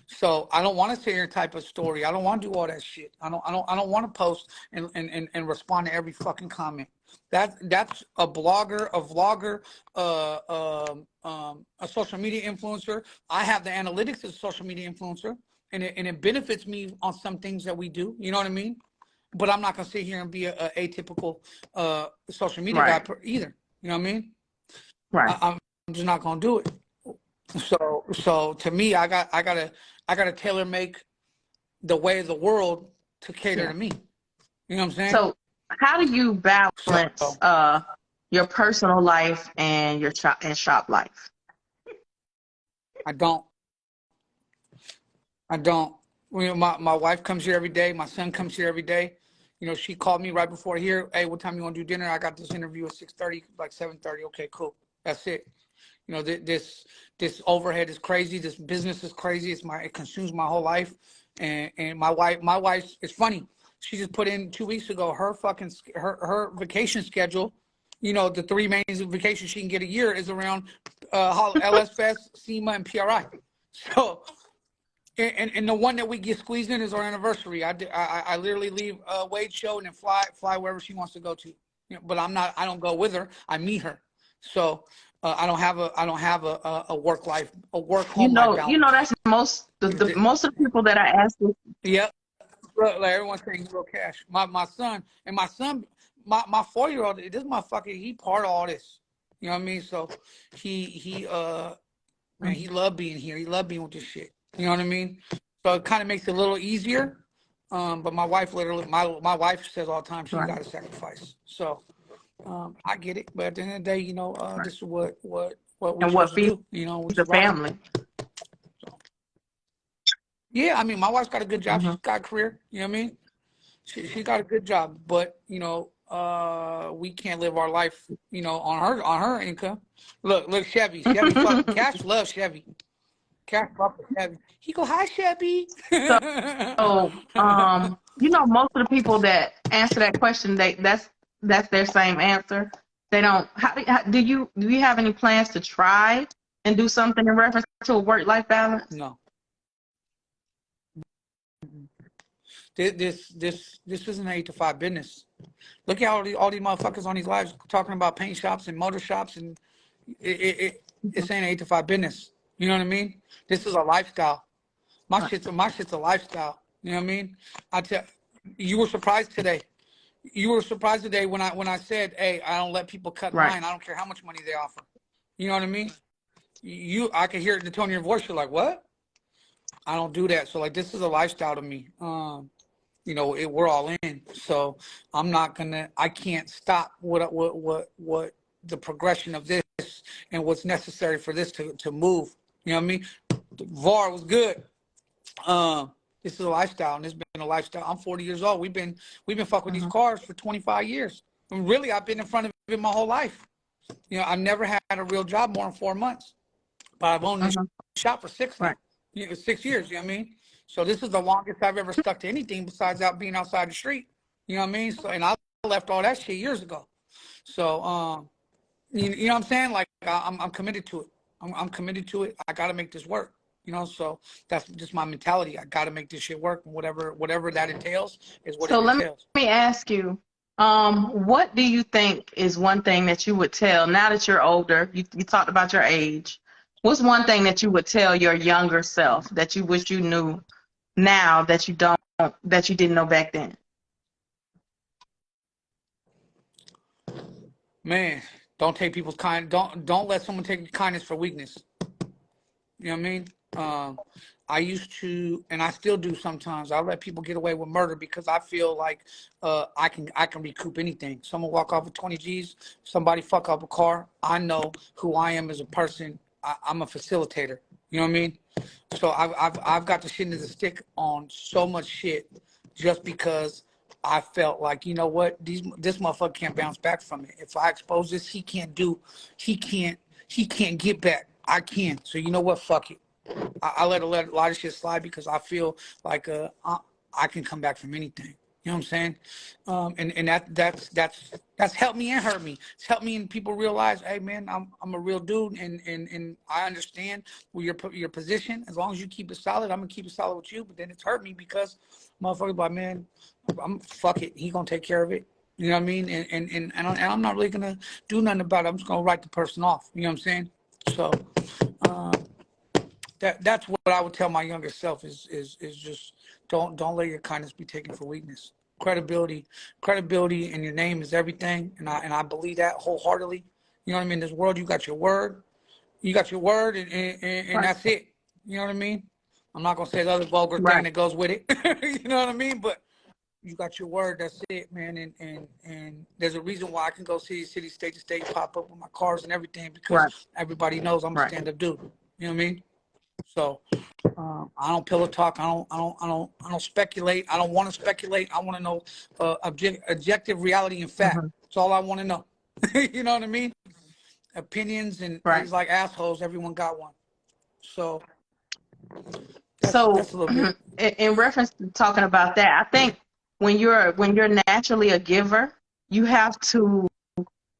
So I don't want to sit here and type a story. I don't want to do all that shit. I don't want to post and respond to every fucking comment. That's a blogger, a vlogger, a social media influencer. I have the analytics as a social media influencer, and it benefits me on some things that we do. You know what I mean? But I'm not gonna sit here and be a atypical social media guy Right. either. You know what I mean? Right. I'm just not gonna do it. So to me, I gotta tailor make the way of the world to cater Yeah. to me. You know what I'm saying? So how do you balance So your personal life and your shop life? I don't. You know, my wife comes here every day. My son comes here every day. You know, she called me right before here. Hey, what time you want to do dinner? I got this interview at 6:30, like 7:30. Okay, cool. That's it. You know, this overhead is crazy. This business is crazy. It consumes my whole life. And my wife, it's funny. She just put in 2 weeks ago her vacation schedule. You know, the 3 main vacations she can get a year is around LS Fest, SEMA, and PRI. So, and the one that we get squeezed in is our anniversary. I literally leave Wade's show and then fly wherever she wants to go to. You know, but I don't go with her. I meet her. So I don't have a work home life balance. That's most most of the people that I ask this. Yep. Like everyone's saying real cash. My son, my 4-year-old, this motherfucker, he part of all this. You know what I mean? So he man, he loved being here. He loved being with this shit. You know what I mean? So it kind of makes it a little easier. But my wife my wife says all the time, she Right. got to sacrifice. So I get it. But at the end of the day, you know, this is what we And what chose to feeds do. You know, the family. Yeah, I mean, my wife's got a good job. Mm-hmm. She's got a career. You know what I mean? She got a good job, but you know, we can't live our life, you know, on her income. Look, Chevy, fuck, Cash loves Chevy. Cash fuck with Chevy. He go, hi, Chevy. So, most of the people that answer that question, that's their same answer. They don't. Do you have any plans to try and do something in reference to a work-life balance? No. This isn't an 8 to 5 business. Look at all these motherfuckers on these lives talking about paint shops and motor shops, and it's ain't an 8 to 5 business. You know what I mean? This is a lifestyle. My Right. shit's a lifestyle. You know what I mean? You were surprised today. You were surprised today when I said, "Hey, I don't let people cut Right. line. I don't care how much money they offer." You know what I mean? I could hear it in the tone of your voice. You're like, "What?" I don't do that. So like, this is a lifestyle to me. You know, we're all in. So I can't stop what the progression of this and what's necessary for this to move. You know what I mean? VAR was good. This is a lifestyle, and it's been a lifestyle. I'm 40 years old. We've been fucking with these cars for 25 years. And really, I've been in front of it my whole life. You know, I've never had a real job more than 4 months, but I've owned this shop for 6 now. Right. You know, 6 years. You know what I mean? So this is the longest I've ever stuck to anything besides being outside the street. You know what I mean? So, and I left all that shit years ago. So, you know what I'm saying? Like, I'm committed to it. I'm committed to it. I got to make this work. You know, so that's just my mentality. I got to make this shit work, and whatever that entails is what it So let entails. me ask you, What do you think is one thing that you would tell now that you're older? You talked about your age. What's one thing that you would tell your younger self that you wish you knew now that you don't, that you didn't know back then? Man, don't take people's don't let someone take your kindness for weakness. You know what I mean? I used to, and I still do sometimes. I let people get away with murder because I feel like I can recoup anything. Someone walk off with 20 G's, somebody fuck up a car. I know who I am as a person. I'm a facilitator. You know what I mean? So I've got the shit into the stick on so much shit just because I felt like, you know what, this motherfucker can't bounce back from it. If I expose this, he can't get back. I can. So you know what? Fuck it. I let a lot of shit slide because I feel like I can come back from anything. You know what I'm saying? And that's helped me and hurt me. It's helped me and people realize, hey man, I'm a real dude, and I understand your position. As long as you keep it solid, I'm gonna keep it solid with you. But then it's hurt me because motherfuckers like, man, fuck it, he gonna take care of it. You know what I mean? And I'm not really gonna do nothing about it. I'm just gonna write the person off. You know what I'm saying? So. That's what I would tell my younger self is just don't let your kindness be taken for weakness. Credibility in your name is everything, and I believe that wholeheartedly. You know what I mean? In this world, you got your word, and Right. that's it. You know what I mean? I'm not gonna say the other vulgar thing Right. that goes with it. You know what I mean? But you got your word. That's it, man. And there's a reason why I can go city, state to state, pop up with my cars and everything because Right. everybody knows I'm a Right. stand-up dude. You know what I mean? So I don't pillow talk. I don't speculate. I don't want to speculate. I want to know objective reality and fact. Hmm. That's all I want to know. You know what I mean? Opinions and Right. it's like assholes. Everyone got one. So So, that's a little bit. in reference to talking about that, I think when you're naturally a giver, you have to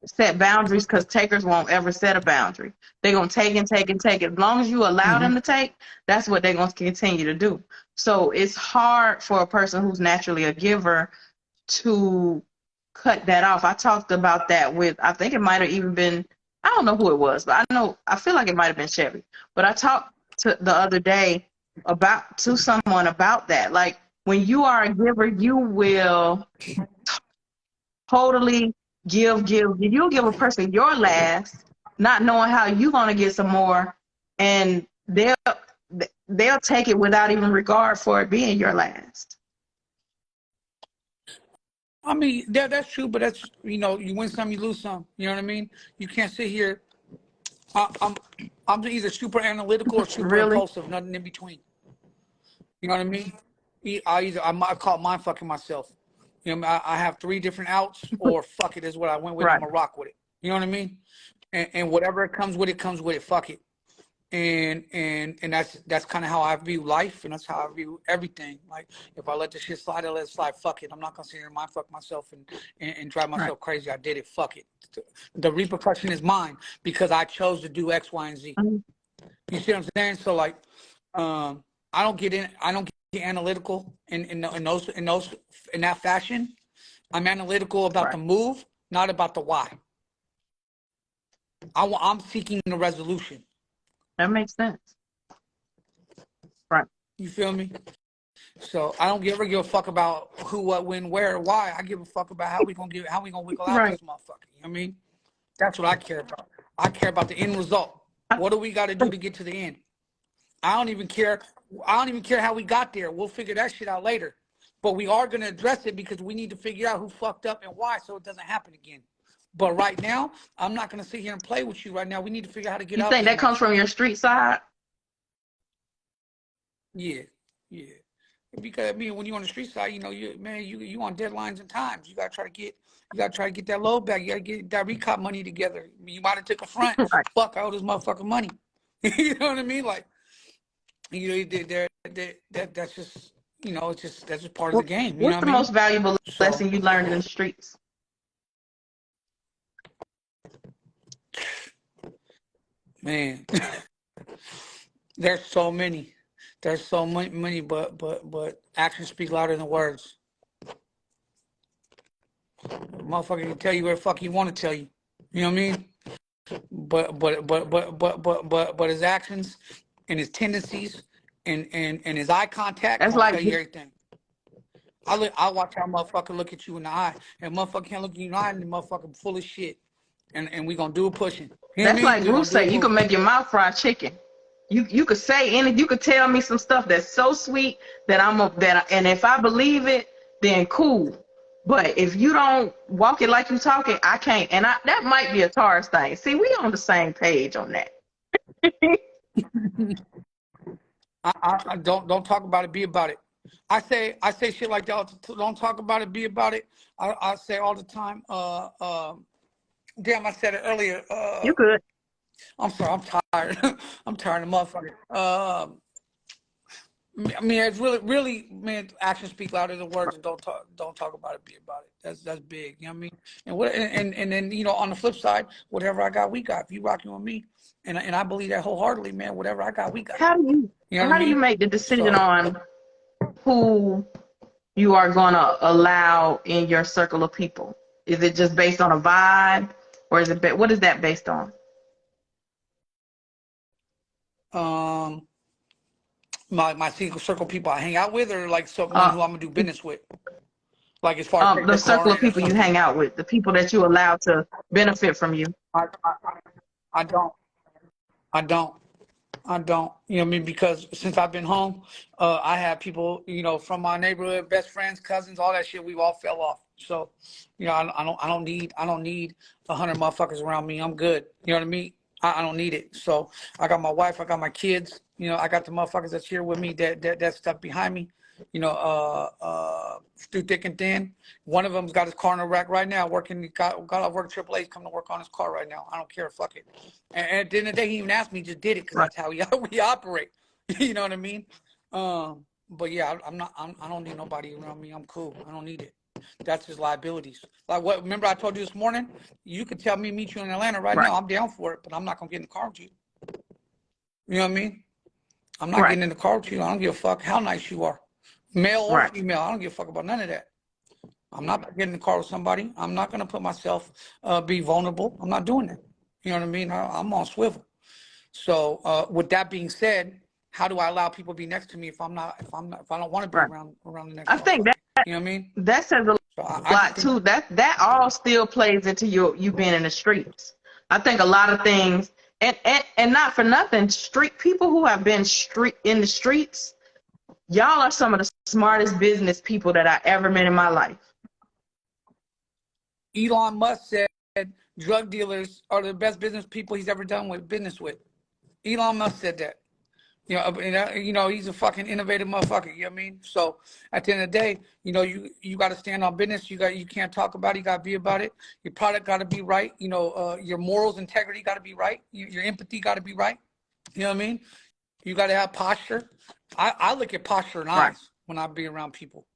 set boundaries because takers won't ever set a boundary. They're gonna take and take and take. As long as you allow Hmm. them to take, that's what they're gonna continue to do. So it's hard for a person who's naturally a giver to cut that off. I talked about that with, I think it might have even been, I don't know who it was, but I feel like it might have been Chevy. But I talked to the other day to someone about that. Like when you are a giver, you will totally you'll give a person your last, not knowing how you're gonna get some more, and they'll take it without even regard for it being your last. I mean, that's true, but that's you win some, you lose some. You know what I mean? You can't sit here. I, I'm I'm either super analytical or super Really? impulsive. Nothing in between. You know what I mean? I call it mind fucking myself. You know, I have three different outs, or fuck it is what I went with. I'm Right. gonna rock with it. You know what I mean? And whatever it comes with, it comes with it. Fuck it. And that's kind of how I view life, and that's how I view everything. Like if I let the shit slide, I let it slide. Fuck it. I'm not gonna sit here and mind fuck myself and drive Right. myself crazy. I did it. Fuck it. The repercussion is mine because I chose to do X, Y, and Z. Mhm. You see what I'm saying? So like, I don't get in. I don't get analytical in that fashion. I'm analytical about the Right. move, not about the why. I'm seeking the resolution. That makes sense. Right. You feel me? So I don't ever give a fuck about who, what, when, where, why. I give a fuck about how we gonna wiggle out Right. this motherfucker. You know what I mean? That's what I care about. I care about the end result. What do we got to do to get to the end? I don't even care. I don't even care how we got there. We'll figure that shit out later. But we are gonna address it because we need to figure out who fucked up and why, so it doesn't happen again. But right now, I'm not gonna sit here and play with you. Right now, we need to figure out how to get You out think this that comes motherfucker. from your street side? Yeah, yeah. Because I mean, when you're on the street side, you on deadlines and times. You gotta try to get that load back. You gotta get that recop money together. You might have took a front. Right. Fuck, I owe this motherfucker money. You know what I mean? Like, that's just, that's just part of the game. You know What's what the I mean? most valuable So, lesson you learned in the streets? man, there's so many. There's so many, but actions speak louder than words. Motherfucker can tell you where the fuck he want to tell you. You know what I mean? But his actions and his tendencies and his eye contact That's gonna like tell you everything. I watch how motherfucker look at you in the eye, and motherfucker can't look you in the eye, and the motherfucker full of shit, and we gonna do it pushing. You know what I that's mean? like We gonna Bruce do say. it You can moving. make your mouth fry chicken. You could say anything. You could tell me some stuff that's so sweet that and if I believe it, then cool. But if you don't walk it like you talking, I can't. And that might be a Taurus thing. See, we on the same page on that. I don't talk about it, be about it. I say shit like that. Don't talk about it, be about it. I say all the time. Damn, I said it earlier. You could. I'm sorry, I'm tired. I'm tired of motherfucker. I mean, it's really, man. Actions speak louder than words, and don't talk about it, be about it. That's big. You know what I mean? And then on the flip side, whatever I got, we got. If you rocking with me, and I believe that wholeheartedly, man. Whatever I got, we got. How do you You know what I how do you mean? make the decision So, on who you are gonna allow in your circle of people? Is it just based on a vibe, or is it what is that based on? um, my single circle people I hang out with, or like someone Uh, who I'm gonna do business with, like as far as take the their car circle of in or people you something. hang out with, the people that you allow to benefit from you. I don't. I don't. I don't. You know what I mean? Because since I've been home, I have people, from my neighborhood, best friends, cousins, all that shit. We all fell off. So, I don't need 100 motherfuckers around me. I'm good. You know what I mean? I don't need it. So I got my wife, I got my kids. I got the motherfuckers that's here with me that stuck behind me. Through thick and thin. One of them's got his car in a wreck right now. Got off work at AAA, coming to work on his car right now. I don't care. Fuck it. And at the end of the day, he even asked me, just did it because Right. that's how we operate. You know what I mean? But yeah, I don't need nobody around me. I'm cool. I don't need it. That's his liabilities. Like what? Remember I told you this morning? You could tell me meet you in Atlanta right Right. now. I'm down for it, but I'm not gonna get in the car with you. You know what I mean? I'm not Right. getting in the car with you. I don't give a fuck how nice you are, male or Right. female. I don't give a fuck about none of that. I'm not getting in the car with somebody. I'm not gonna put myself be vulnerable. I'm not doing that. You know what I mean? I'm on swivel. So with that being said, how do I allow people to be next to me if I don't want to be Right. around the next I think motherfucker? You know what I mean? that says a So I just lot think too. That all still plays into you being in the streets. I think a lot of things, and not for nothing, street people who have been in the streets, y'all are some of the smartest business people that I ever met in my life. Elon Musk said drug dealers are the best business people he's ever done business with. Elon Musk said that. He's a fucking innovative motherfucker. You know what I mean? So at the end of the day, you got to stand on business. You can't talk about it. You got to be about it. Your product got to be right. Your morals, integrity got to be right. Your empathy got to be right. You know what I mean? You got to have posture. I look at posture and Right. eyes when I be around people.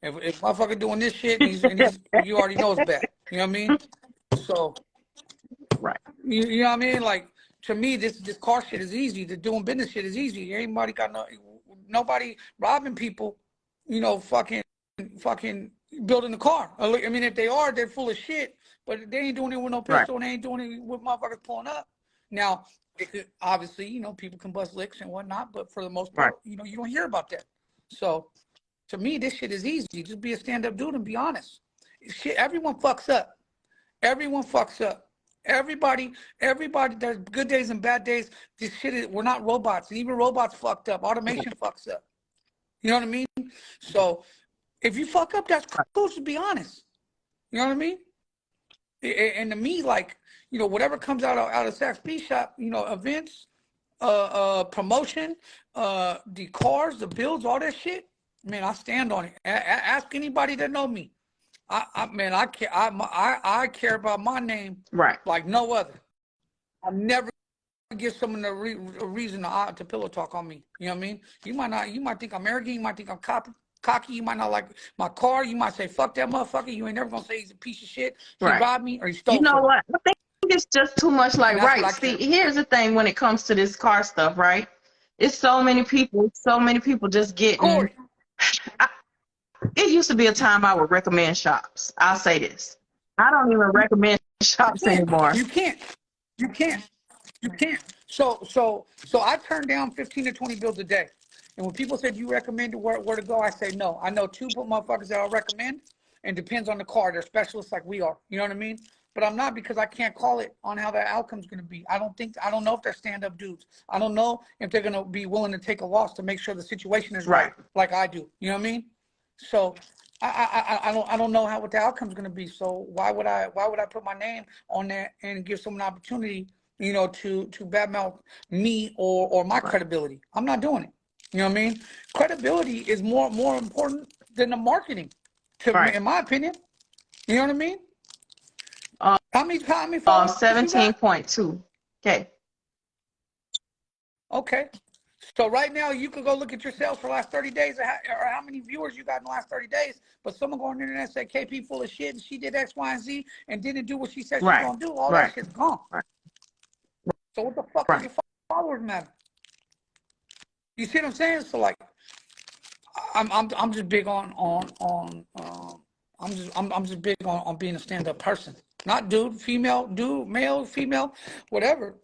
If motherfucker doing this shit and he's you already know it's bad. You know what I mean? So Right. you know what I mean? Like to me, this car shit is easy. The doing business shit is easy. Ain't got nobody robbing people. Fucking building the car. I mean, if they are, they're full of shit. But they ain't doing it with no Right. pistol. And they ain't doing it with motherfuckers pulling up. Now, obviously, people can bust licks and whatnot. But for the most Right. part, you don't hear about that. So to me, this shit is easy. Just be a stand-up dude and be honest. Shit, everyone fucks up. Everyone fucks up. Everybody, there's good days and bad days. This shit is, we're not robots. Even robots fucked up. Automation fucks up. You know what I mean? So if you fuck up, that's cool. Just be honest. You know what I mean? And to me, like, whatever comes out of Saks Beach Shop, events, promotion, the cars, the builds, all that shit, man, I stand on it. Ask anybody that know me. I care about my name Right. like no other. I never give someone a reason to pillow talk on me. You know what I mean? You might think I'm arrogant. You might think I'm cocky. You might not like my car. You might say, fuck that motherfucker. You ain't never gonna say he's a piece of shit. He Right. robbed me or he You stole know from me. what? I think it's just too much. And Like, that's what right. I See, care. here's the thing when it comes to this car stuff, right? It's so many people just getting. Corey. it used to be a time I would recommend shops. I'll say this. I don't even recommend shops anymore. You can't. You can't. You can't. So I turn down 15 to 20 bills a day. And when people said you recommend where to go, I say no. I know two motherfuckers that I'll recommend, and depends on the car. They're specialists like we are. You know what I mean? But I'm not, because I can't call it on how the outcome's going to be. I don't know if they're stand-up dudes. I don't know if they're going to be willing to take a loss to make sure the situation is right, like I do. You know what I mean? So I don't know what the outcome's going to be. So why would I put my name on there and give someone an opportunity, you know, to badmouth me or my credibility? I'm not doing it. You know what I mean? Credibility is more important than the marketing, in my opinion. You know what I mean? How many followers you got? 17.2. Okay. Okay. So right now you could go look at your sales for the last 30 days or how many viewers you got in the last 30 days. But someone go on the internet and say KP full of shit and she did X, Y, and Z and didn't do what she said she was going to do. All that shit's gone. So what the fuck does your followers matter? You see what I'm saying? So like, I'm just big on I'm just big on being a stand-up person. Not dude, female, dude, male, female, whatever.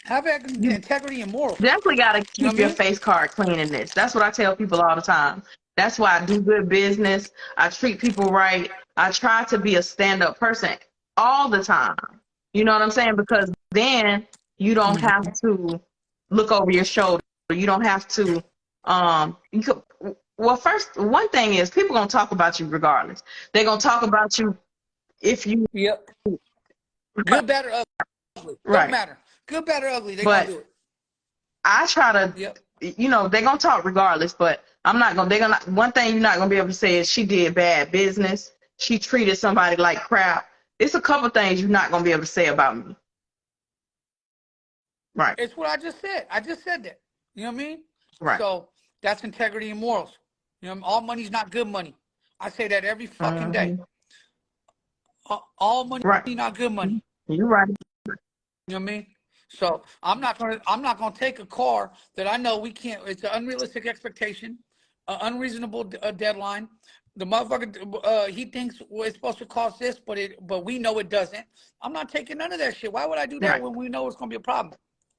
Have integrity and morals. Definitely got to keep You know your face card clean in this. That's what I tell people all the time. That's why I do good business. I treat people right. I try to be a stand-up person all the time. You know what I'm saying? Because then you don't have to look over your shoulder. You don't have to, well, first, one thing is people going to talk about you regardless. They're going to talk about you if you. Yep. Good, bad, or ugly. Don't matter. Good, bad, or ugly. They're going to do it. I try to, you know, they're going to talk regardless, but I'm not going to, one thing you're not going to be able to say is she did bad business. She treated somebody like crap. It's a couple things you're not going to be able to say about me. Right. It's what I just said. I just said that. You know what I mean? Right. So that's integrity and morals. You know, all money's not good money. I say that every fucking day. All money not good money. You're right. You know what I mean? So I'm not gonna take a car that I know we can't. It's an unrealistic expectation, an unreasonable deadline. The motherfucker he thinks it's supposed to cost this, but we know it doesn't. I'm not taking none of that shit. Why would I do that when we know it's gonna be a problem?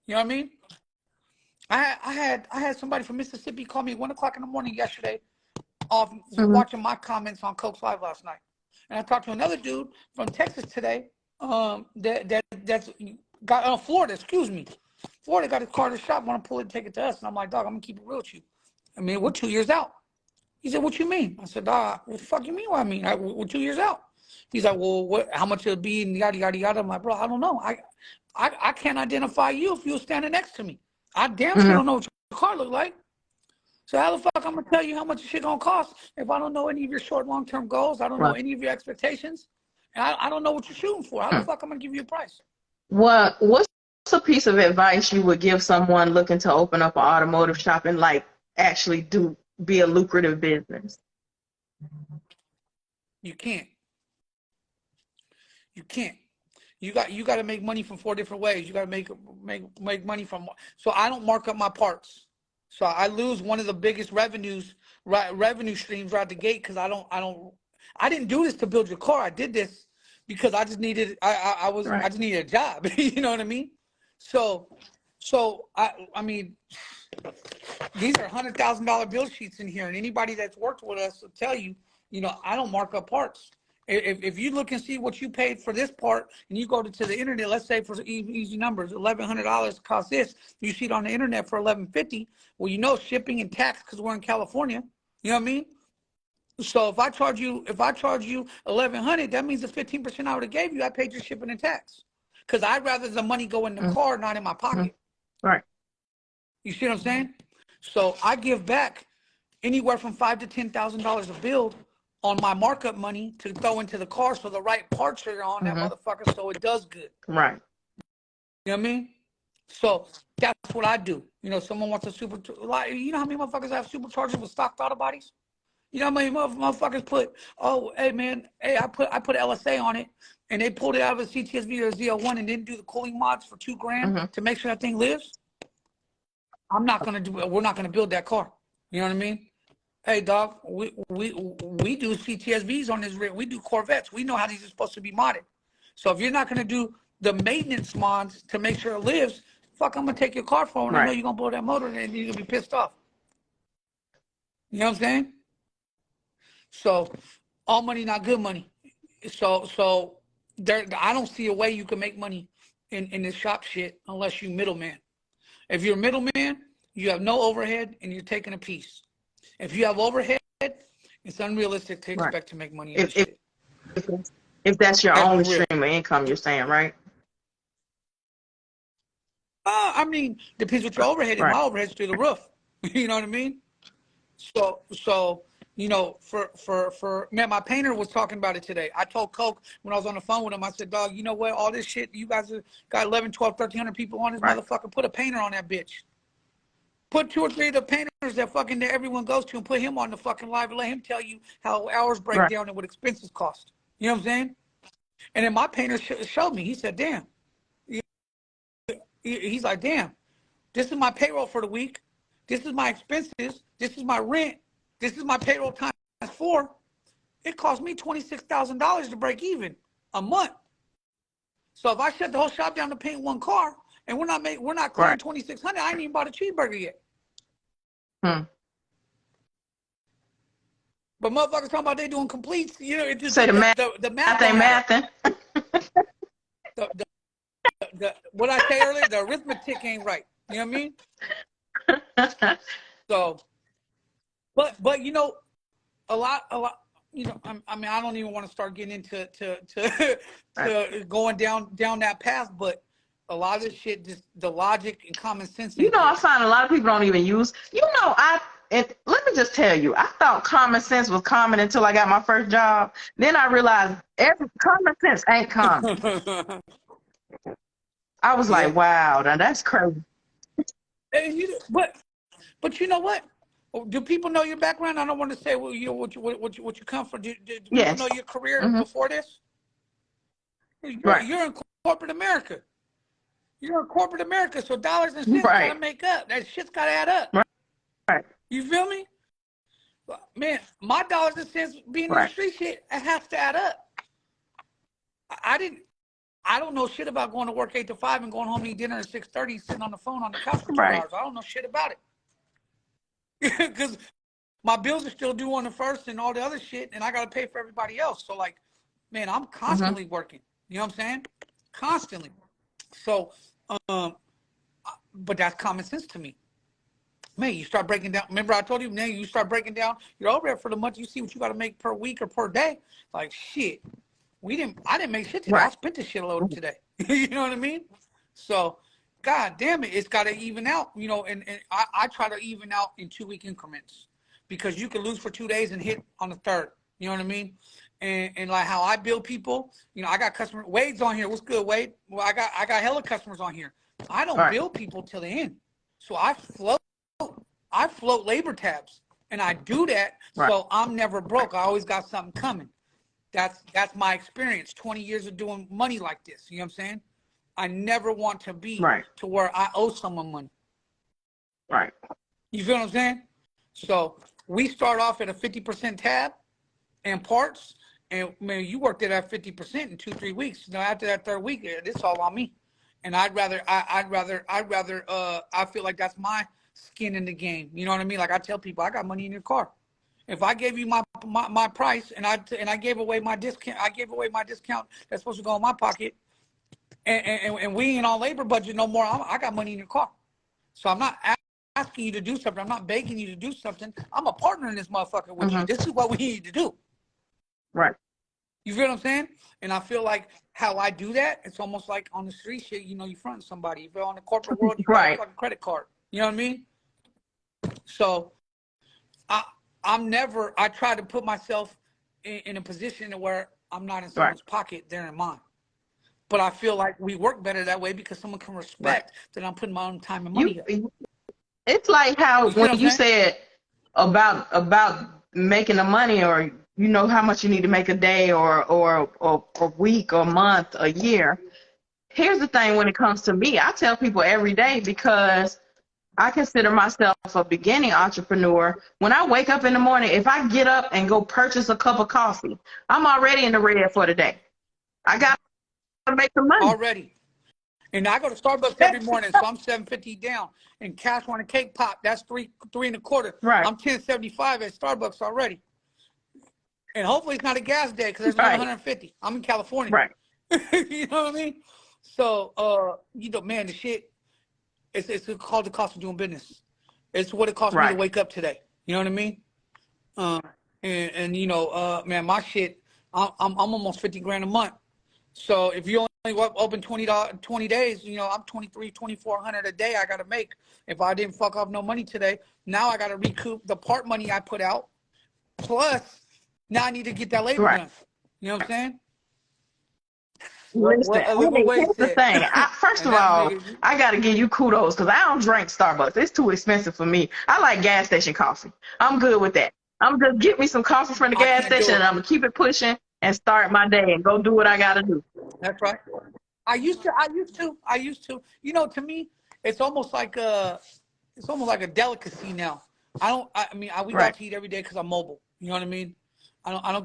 You know what I mean? I had somebody from Mississippi call me at 1 o'clock in the morning yesterday, off watching my comments on Coke's Live last night, and I talked to another dude from Texas today. That's got Florida. Excuse me, Florida got his car to the shop. Want to pull it and take it to us, and I'm like, dog, I'm gonna keep it real with you. I mean, we're 2 years out. He said, what you mean? I said, dog, what the fuck you mean? What I mean? We're 2 years out. He's like, well, what? How much it'll be? And yada yada yada. I'm like, bro, I don't know. I can't identify you if you're standing next to me. I damn sure don't know what your car look like. So how the fuck I'm gonna tell you how much this shit gonna cost if I don't know any of your short, long-term goals? I don't know any of your expectations, and I don't know what you're shooting for. How the fuck I'm gonna give you a price? What's a piece of advice you would give someone looking to open up an automotive shop and like actually be a lucrative business? You can't. You can't. You got to make money from 4 different ways. You got to make money from. So I don't mark up my parts. So I lose one of the biggest revenue streams right out the gate because I didn't do this to build your car. I did this because I just needed I just needed a job. You know what I mean? So I mean, these are $100,000 bill sheets in here, and anybody that's worked with us will tell you, you know, I don't mark up parts. If you look and see what you paid for this part, and you go to the internet, let's say for easy numbers, $1,100 costs this. You see it on the internet for $1,150. Well, you know shipping and tax because we're in California. You know what I mean? So if I charge you $1,100, that means the 15% I would have gave you, I paid your shipping and tax. Because I'd rather the money go in the car, not in my pocket. Right. You see what I'm saying? So I give back anywhere from $5,000 to $10,000 a build on my markup money to throw into the car so the right parts are on that motherfucker so it does good. Right. You know what I mean? So that's what I do. You know, someone wants a you know how many motherfuckers have superchargers with stock auto bodies? You know how many motherfuckers put, oh, hey man, hey, I put LSA on it, and they pulled it out of a CTSV or a Z01 and didn't do the cooling mods for $2,000 to make sure that thing lives? We're not gonna build that car. You know what I mean? Hey, dog, we do CTSVs on this rig. We do Corvettes. We know how these are supposed to be modded. So if you're not going to do the maintenance mods to make sure it lives, fuck, I'm going to take your car for it. I know Right. you're going to blow that motor and you're going to be pissed off. You know what I'm saying? So all money, not good money. So there, I don't see a way you can make money in this shop shit unless you middleman. If you're a middleman, you have no overhead and you're taking a piece. If you have overhead, it's unrealistic to Right. expect to make money in this shit. If that's your That's only real. stream of income, you're saying, right? I mean, depends what your overhead is. Right. My overhead's through the roof. You know what I mean? So you know, for man, my painter was talking about it today. I told Coke when I was on the phone with him, I said, dog, you know what? All this shit, you guys have got 11, 12, 1,300 people on this Right. motherfucker. Put a painter on that bitch. Put 2 or 3 of the painters that fucking that everyone goes to and put him on the fucking live and let him tell you how hours break Right. down and what expenses cost. You know what I'm saying? And then my painter showed me. He said, damn. He's like, damn, this is my payroll for the week. This is my expenses. This is my rent. This is my payroll times 4. It cost me $26,000 to break even a month. So if I shut the whole shop down to paint one car and we're not clearing Right. 2,600, I ain't even bought a cheeseburger yet. But motherfuckers talking about they doing completes. You know, it's just Say the math the math ain't don't add up. mathing. What I say earlier, the arithmetic ain't right. You know what I mean? So, but you know, a lot, you know, I mean, I don't even want to start getting into to going down that path, but a lot of this shit, just the logic and common sense. You ain't know, I there. find a lot of people don't even use. You know, let me just tell you, I thought common sense was common until I got my first job. Then I realized every common sense ain't common. I was Yeah. like, wow, now that's crazy. And but you know what? Do people know your background? I don't want to say what you come from. Do people Yes. know your career Mhm. before this? Right. You're in corporate America. You're in corporate America, so dollars and cents Right. gotta make up. That shit's gotta add up. Right. You feel me? Man, my dollars and cents being in the Right. street shit, it has to add up. I don't know shit about going to work 8 to 5 and going home to eat dinner at 6:30, sitting on the phone on the couch for 2 Right. hours. I don't know shit about it. Because my bills are still due on the 1st and all the other shit, and I got to pay for everybody else. So, like, man, I'm constantly working. You know what I'm saying? Constantly. So, but that's common sense to me. Man, you start breaking down. Remember, I told you, man, you start breaking down your overhead for the month. You see what you got to make per week or per day. Like, shit, I didn't make shit today. I Right. spent a shitload today. You know what I mean? So, God damn it, it's got to even out, you know, and I try to even out in 2-week increments because you can lose for 2 days and hit on the 3rd. You know what I mean? And like how I build people, you know, I got customers. Wade's on here. What's good, Wade? Well, I got hella customers on here. I don't Right. build people till the end. So I float labor tabs, and I do that Right. so I'm never broke. I always got something coming. That's my experience. 20 years of doing money like this. You know what I'm saying? I never want to be Right. to where I owe someone money. Right. You feel what I'm saying? So we start off at a 50% tab and parts, and man, you worked it at 50% in 2-3 weeks. Now after that 3rd week, it's all on me. And I feel like that's my skin in the game. You know what I mean? Like I tell people, I got money in your car. If I gave you my price and I gave away my discount, that's supposed to go in my pocket, and we ain't on labor budget no more. I got money in your car, so I'm not asking you to do something. I'm not begging you to do something. I'm a partner in this motherfucker with you. This is what we need to do. Right. You feel what I'm saying? And I feel like how I do that, it's almost like on the street shit, you know, you fronting somebody. If you're on the corporate world, you got a Right. fucking credit card. You know what I mean? So I try to put myself in a position where I'm not in someone's pocket, they're in mine. But I feel like we work better that way because someone can respect that I'm putting my own time and money up. It's like how You see what when I'm you saying? said about making the money, or you know how much you need to make a day or a week or month, a year. Here's the thing: when it comes to me, I tell people every day, because I consider myself a beginning entrepreneur. When I wake up in the morning, if I get up and go purchase a cup of coffee, I'm already in the red for the day. I got to make the money. Already. And I go to Starbucks every morning, so I'm $7.50 down. And cash on a cake pop, that's three and a quarter. Right. I'm $10.75 at Starbucks already. And hopefully it's not a gas day because there's Right. another 150. I'm in California. Right. You know what I mean? So, you know, man, the shit, it's called the cost of doing business. It's what it cost me to Right. wake up today. You know what I mean? And you know, man, my shit, I'm almost 50 grand a month. So if you only open 20 days, you know, I'm 2,400 a day I got to make. If I didn't fuck off no money today, now I got to recoup the part money I put out. Plus, now I need to get that labor Right. done. You know what I'm saying? Listen, What Oliver Way here's the said. thing. First And of that all, nigga, I got to give you kudos because I don't drink Starbucks. It's too expensive for me. I like gas station coffee. I'm good with that. I'm just get me some coffee from the I gas can't do station it. and I'm going to keep it pushing and start my day and go do what I got to do. That's right. I used to. You know, to me, it's almost like a delicacy now. We go Right. out to eat every day because I'm mobile. You know what I mean? I don't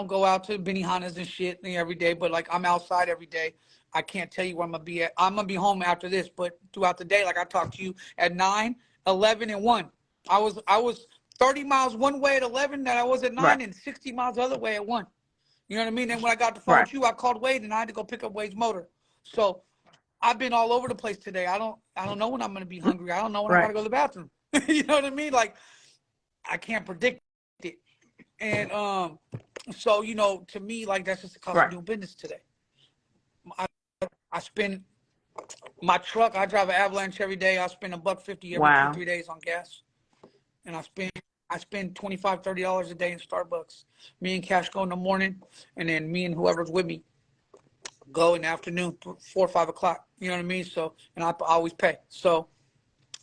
go out to Benihana's and shit every day, but like I'm outside every day. I can't tell you where I'm gonna be at. I'm gonna be home after this, but throughout the day, like I talked to you at 9, 11, and 1. I was 30 miles one way at 11 that I was at 9 Right. and 60 miles the other way at 1. You know what I mean? Then when I got the phone Right. with you, I called Wade and I had to go pick up Wade's motor. So I've been all over the place today. I don't know when I'm gonna be hungry. I don't know when I Right. gotta go to the bathroom. You know what I mean? Like I can't predict it. And so you know, to me, like that's just the cost Right. of doing business today. I spend my truck. I drive an Avalanche every day. I spend $1.50 every Wow. 2-3 days on gas, and I spend $25, $30 a day in Starbucks. Me and Cash go in the morning, and then me and whoever's with me go in the afternoon, 4 or 5 o'clock. You know what I mean? So, and I always pay. So,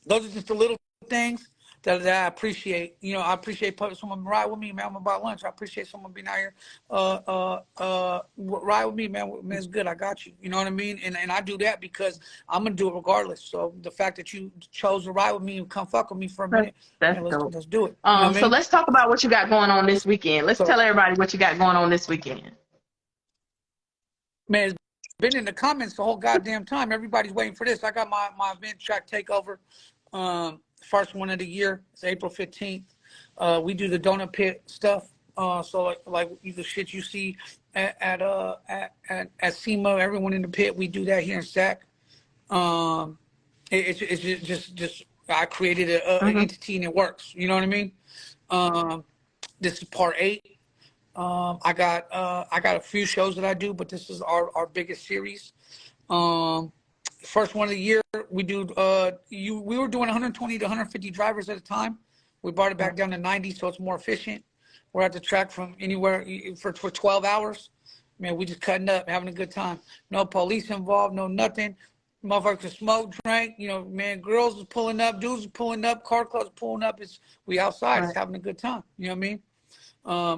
those are just the little things that I appreciate. You know, I appreciate someone ride with me, man. I'm about lunch. I appreciate someone being out here, ride with me, man. Man, it's good. I got you. You know what I mean? And I do that because I'm gonna do it regardless. So the fact that you chose to ride with me and come fuck with me for a minute, That's man, dope. let's do it. You know what I So mean? let's talk about what you got going on this weekend. Let's So, tell everybody what you got going on this weekend. man, it's been in the comments the whole goddamn time. Everybody's waiting for this. I got my event track takeover. First one of the year. It's April 15th. We do the donut pit stuff. So like the shit you see at SEMA, everyone in the pit, we do that here in SAC. It's just I created an entity and it works. You know what I mean? This is part 8. I got a few shows that I do, but this is our biggest series. First one of the year, we do. We were doing 120 to 150 drivers at a time. We brought it back down to 90, so it's more efficient. We're at the track from anywhere for 12 hours. Man, we just cutting up, having a good time. No police involved, no nothing. Motherfuckers smoke, drank. You know, man, girls is pulling up, dudes is pulling up, car clubs pulling up. We outside, it's Right. having a good time. You know what I mean?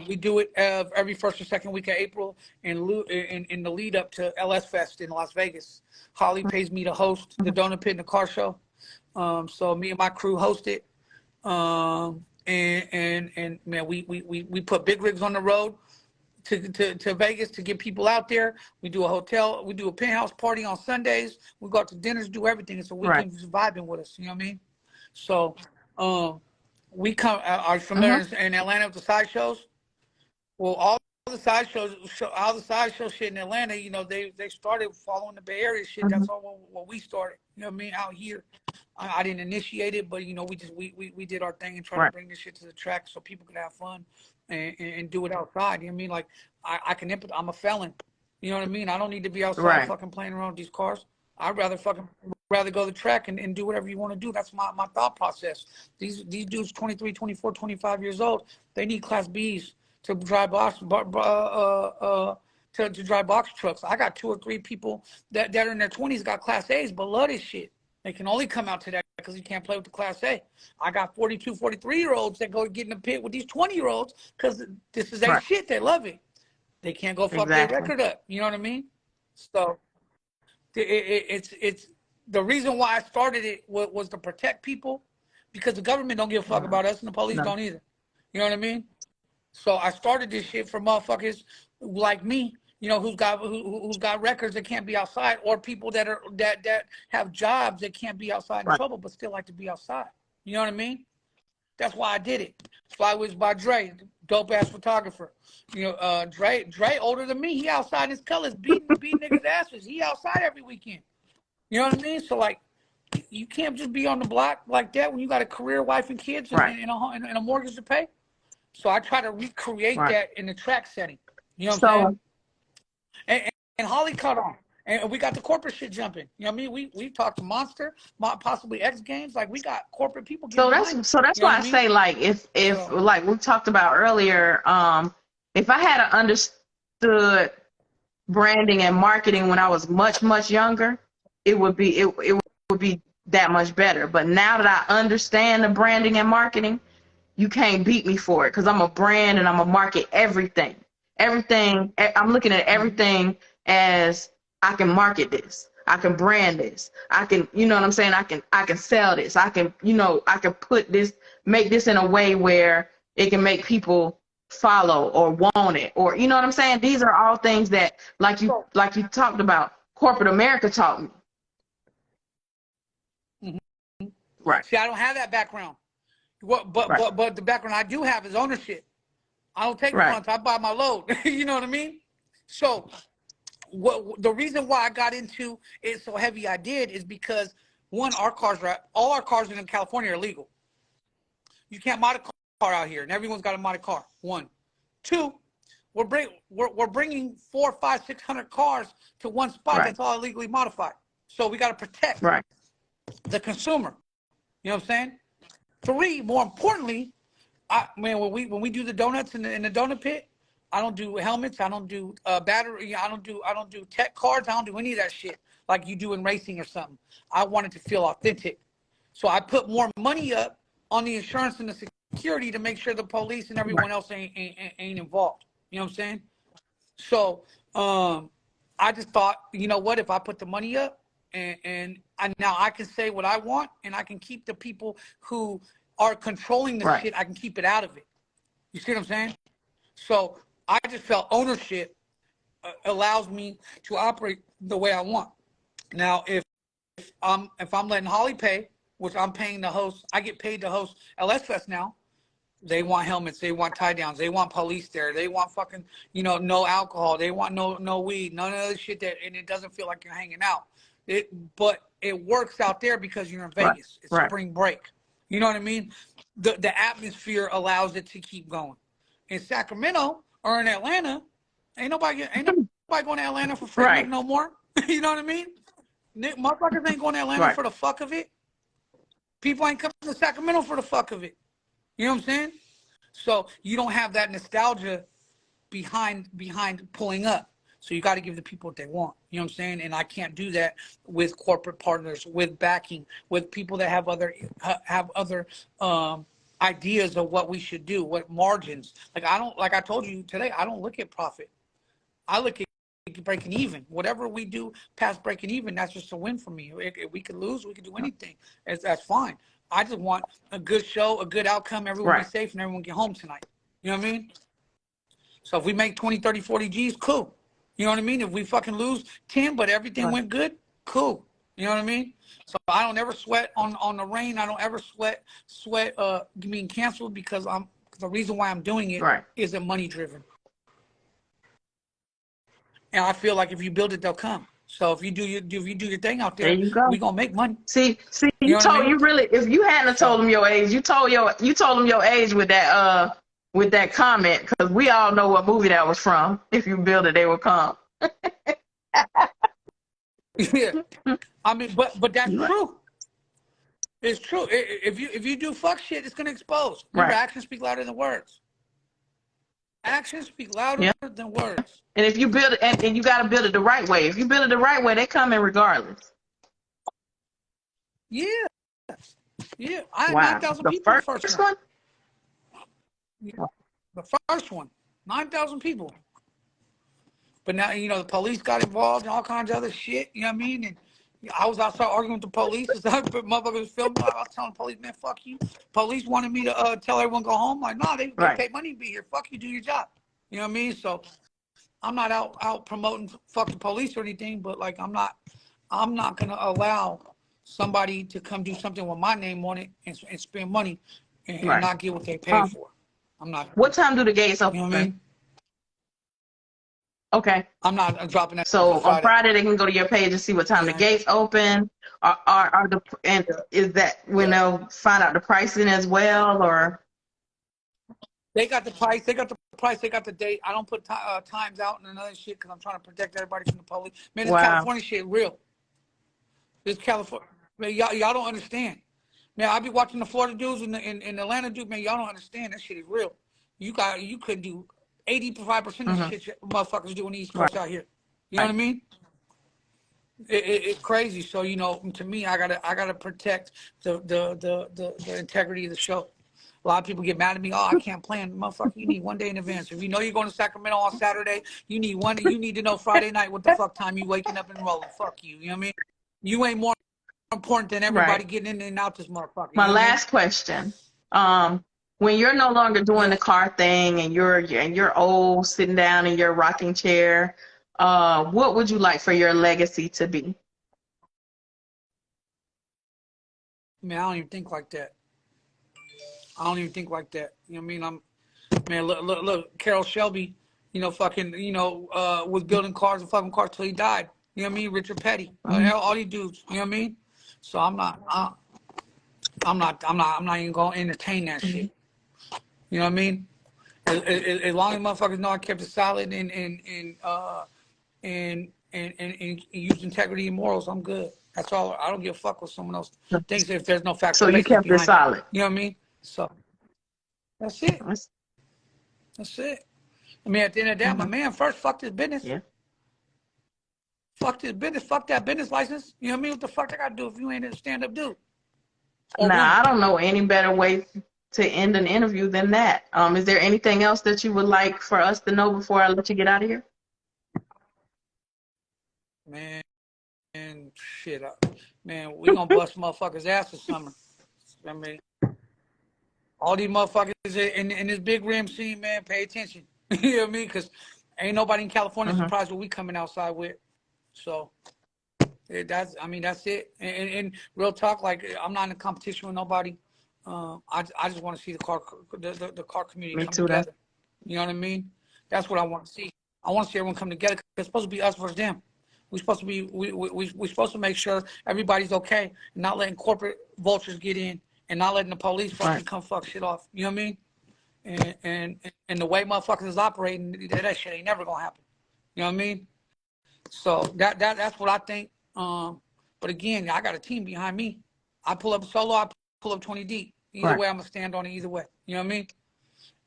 We do it every first or second week of April in the lead up to LS Fest in Las Vegas. Holly pays me to host the Donut Pit and the car show. So me and my crew host it. And man, we put big rigs on the road to Vegas to get people out there. We do a penthouse party on Sundays. We go out to dinners, do everything. It's a weekend vibing with us. You know what I mean? So, we come. Are you familiar in Atlanta with the side shows? Well, all the side shows shit in Atlanta, you know, they started following the Bay Area shit. That's all what we started. You know what I mean? Out here, I didn't initiate it, but you know, we did our thing and tried to bring this shit to the track so people could have fun and do it outside. You know what I mean? Like I can empathize. I'm a felon. You know what I mean? I don't need to be outside fucking playing around with these cars. I'd rather go to the track and do whatever you want to do. That's my thought process. These dudes 23, 24, 25 years old, they need class Bs to drive to drive box trucks. I got 2 or 3 people that are in their 20s got class A's but love this shit. They can only come out to that because you can't play with the class A. I got 42, 43-year-olds that go get in the pit with these 20-year-olds because this is their shit. They love it. They can't go fuck their record up. You know what I mean? So it's the reason why I started it was to protect people, because the government don't give a fuck about us and the police No. don't either. You know what I mean? So I started this shit for motherfuckers like me, who's got records that can't be outside, or people that have jobs that can't be outside in trouble but still like to be outside. You know what I mean? That's why I did it. That's why it was by Dre, dope ass photographer. Dre older than me. He outside in his colors, beating niggas' asses. He outside every weekend. You know what I mean? So like, you can't just be on the block like that when you got a career, wife, and kids, and a mortgage to pay. So I try to recreate that in the track setting. You know what I'm saying? And Holly caught on. And we got the corporate shit jumping. You know what I mean? We talked to Monster, possibly X Games. Like, we got corporate people getting So that's why I say, like, if like we talked about earlier, if I had understood branding and marketing when I was much younger, it would be that much better. But now that I understand the branding and marketing, you can't beat me for it, because I'm a brand and I'm a market everything. I'm looking at everything as, I can market this, I can brand this, I can, you know what I'm saying? I can sell this, I can put this, make this in a way where it can make people follow or want it, or, you know what I'm saying? These are all things that, like you talked about, corporate America taught me. Mm-hmm. Right. See, I don't have that background. But the background I do have is ownership. I don't take fronts. I buy my load. You know what I mean? So the reason why I got into it so heavy I did is because, one, all our cars in California are legal. You can't mod a car out here, and everyone's got a modded car. One. Two, we're bringing 400, 500, 600 cars to one spot that's all illegally modified. So we got to protect the consumer. You know what I'm saying? Three, more importantly, when we do the donuts in the donut pit, I don't do helmets, I don't do battery, I don't do tech cards, I don't do any of that shit like you do in racing or something. I want it to feel authentic. So I put more money up on the insurance and the security to make sure the police and everyone else ain't involved. You know what I'm saying? So I just thought, you know what, if I put the money up, and now I can say what I want, and I can keep the people who are controlling the shit, I can keep it out of it. You see what I'm saying? So I just felt ownership allows me to operate the way I want. Now, if I'm letting Holly pay, which I'm paying the host, I get paid to host LS Fest now. They want helmets, they want tie downs, they want police there, they want fucking, no alcohol, they want no weed, none of the shit and it doesn't feel like you're hanging out. But it works out there because you're in Vegas. It's spring break. You know what I mean? The atmosphere allows it to keep going. In Sacramento or in Atlanta, ain't nobody going to Atlanta for free no more. You know what I mean? Motherfuckers ain't going to Atlanta for the fuck of it. People ain't coming to Sacramento for the fuck of it. You know what I'm saying? So you don't have that nostalgia behind pulling up. So you got to give the people what they want. You know what I'm saying? And I can't do that with corporate partners, with backing, with people that have other ideas of what we should do, what margins. Like I told you today, I don't look at profit. I look at breaking even. Whatever we do past breaking even, that's just a win for me. If we could lose, we could do anything. That's fine. I just want a good show, a good outcome, everyone be safe, and everyone get home tonight. You know what I mean? So if we make 20, 30, 40 G's, cool. You know what I mean? If we fucking lose 10, but everything went good, cool. You know what I mean? So I don't ever sweat on the rain. I don't ever sweat being canceled, because the reason why I'm doing it isn't money driven. And I feel like if you build it, they'll come. So if you do your thing out there, we gonna make money. See, you told, I mean? You really, if you hadn't told them your age, you told them your age with that comment, because we all know what movie that was from. If you build it, they will come. Yeah, I mean, but that's true. It's true. If you do fuck shit, it's gonna expose. Remember, actions speak louder than words. Actions speak louder than words. And if you build it, and you got to build it the right way. If you build it the right way, they come in regardless. Yeah. Yeah. I had 9,000 people the first one. Yeah. The first one. 9,000 people. But now, the police got involved and all kinds of other shit. You know what I mean? And I was outside arguing with the police. Motherfuckers was filming. I was telling the police, man, fuck you. Police wanted me to tell everyone to go home. Like, no, they Right. pay money to be here. Fuck you, do your job. You know what I mean? So I'm not out promoting fuck the police or anything, but like I'm not gonna allow somebody to come do something with my name on it and spend money and Right. not get what they paid for. I'm not. What time do the gates open? You know what I mean? Okay. I'm not dropping that So until on Friday they can go to your page and see what time the Yeah. gates open. Are the and is that when they'll find out the pricing as well, or They got the price. They got the price. They got the date. I don't put times out and another shit because I'm trying to protect everybody from the police. Man, this Wow. California shit real. This California, man, y'all don't understand. Man, I be watching the Florida dudes and the Atlanta dudes. Man, y'all don't understand. That shit is real. You could do 85% of the shit motherfuckers do on the East Coast out here. You know what I mean? It's crazy. So you know, to me, I gotta protect the integrity of the show. A lot of people get mad at me. Oh, I can't plan, motherfucker. You need one day in advance. If you know you're going to Sacramento on Saturday, you need to know Friday night what the fuck time you waking up and rolling. Fuck you. You know what I mean? You ain't more important than everybody getting in and out this motherfucker. My You know what I mean? last question. When you're no longer doing the car thing and you're old, sitting down in your rocking chair, what would you like for your legacy to be? Man, I don't even think like that. I don't even think like that. You know what I mean? Man, look, Carroll Shelby, you know, fucking, you know, was building cars and fucking cars till he died. You know what I mean? Richard Petty, all these dudes. You know what I mean? So I'm not even gonna entertain that shit. You know what I mean? As long as motherfuckers know I kept it solid and use integrity and morals, I'm good. That's all. I don't give a fuck what someone else thinks if there's no factual So you basis kept it behind solid. You know what I mean? So that's it. That's it. I mean, at the end of the day, I'm a man first. Fuck this business. Yeah. Fuck this business. Fuck that business license. You know what I mean? What the fuck I gotta do if you ain't a stand-up dude? Now, I don't know any better way to end an interview than that. Is there anything else that you would like for us to know before I let you get out of here? Man, shit. Man, we gonna bust motherfuckers' ass this summer. I mean, all these motherfuckers in this big rim scene, man, pay attention. You know what I mean? Because ain't nobody in California surprised what we coming outside with. So that's it. And real talk, like I'm not in a competition with nobody. I just want to see the car community come together. You know what I mean? That's what I want to see. I want to see everyone come together. It's supposed to be us versus them. We're supposed to be we're supposed to make sure everybody's okay and not letting corporate vultures get in and not letting the police fucking come fuck shit off. You know what I mean? And the way motherfuckers is operating, that shit ain't never gonna happen. You know what I mean? So that's what I think. But again, I got a team behind me. I pull up solo, I pull up 20 deep. Either way, I'm gonna stand on it either way. You know what I mean?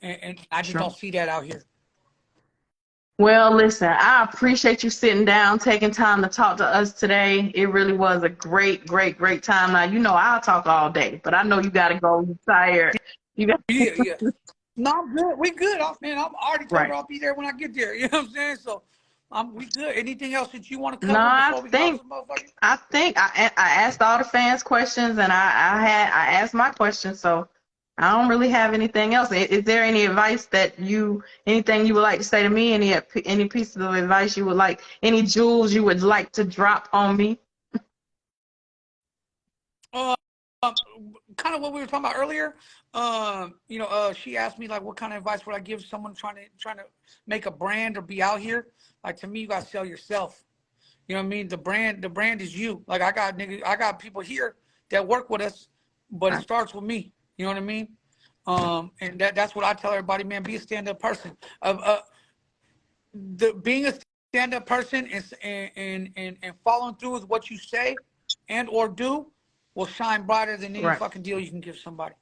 And I just don't see that out here. Well, listen, I appreciate you sitting down, taking time to talk to us today. It really was a great, great, great time. Now, you know, I'll talk all day, but I know you got to go. You're tired. You got Yeah. No, I'm good. We good. Man, I'm already told her I'll be there when I get there. You know what I'm saying? So we good. Anything else that you want to cover before we go, motherfucker? I think I asked all the fans questions, and I asked my questions, so I don't really have anything else. Is there any advice anything you would like to say to me? Any pieces of advice you would like, any jewels you would like to drop on me? Kind of what we were talking about earlier. You know, she asked me like, what kind of advice would I give someone trying to make a brand or be out here? Like, to me, you gotta sell yourself. You know what I mean? The brand is you. Like, I got people here that work with us, but it starts with me. You know what I mean? And that's what I tell everybody, man. Be a stand-up person. Being a stand-up person and following through with what you say and or do will shine brighter than any fucking deal you can give somebody.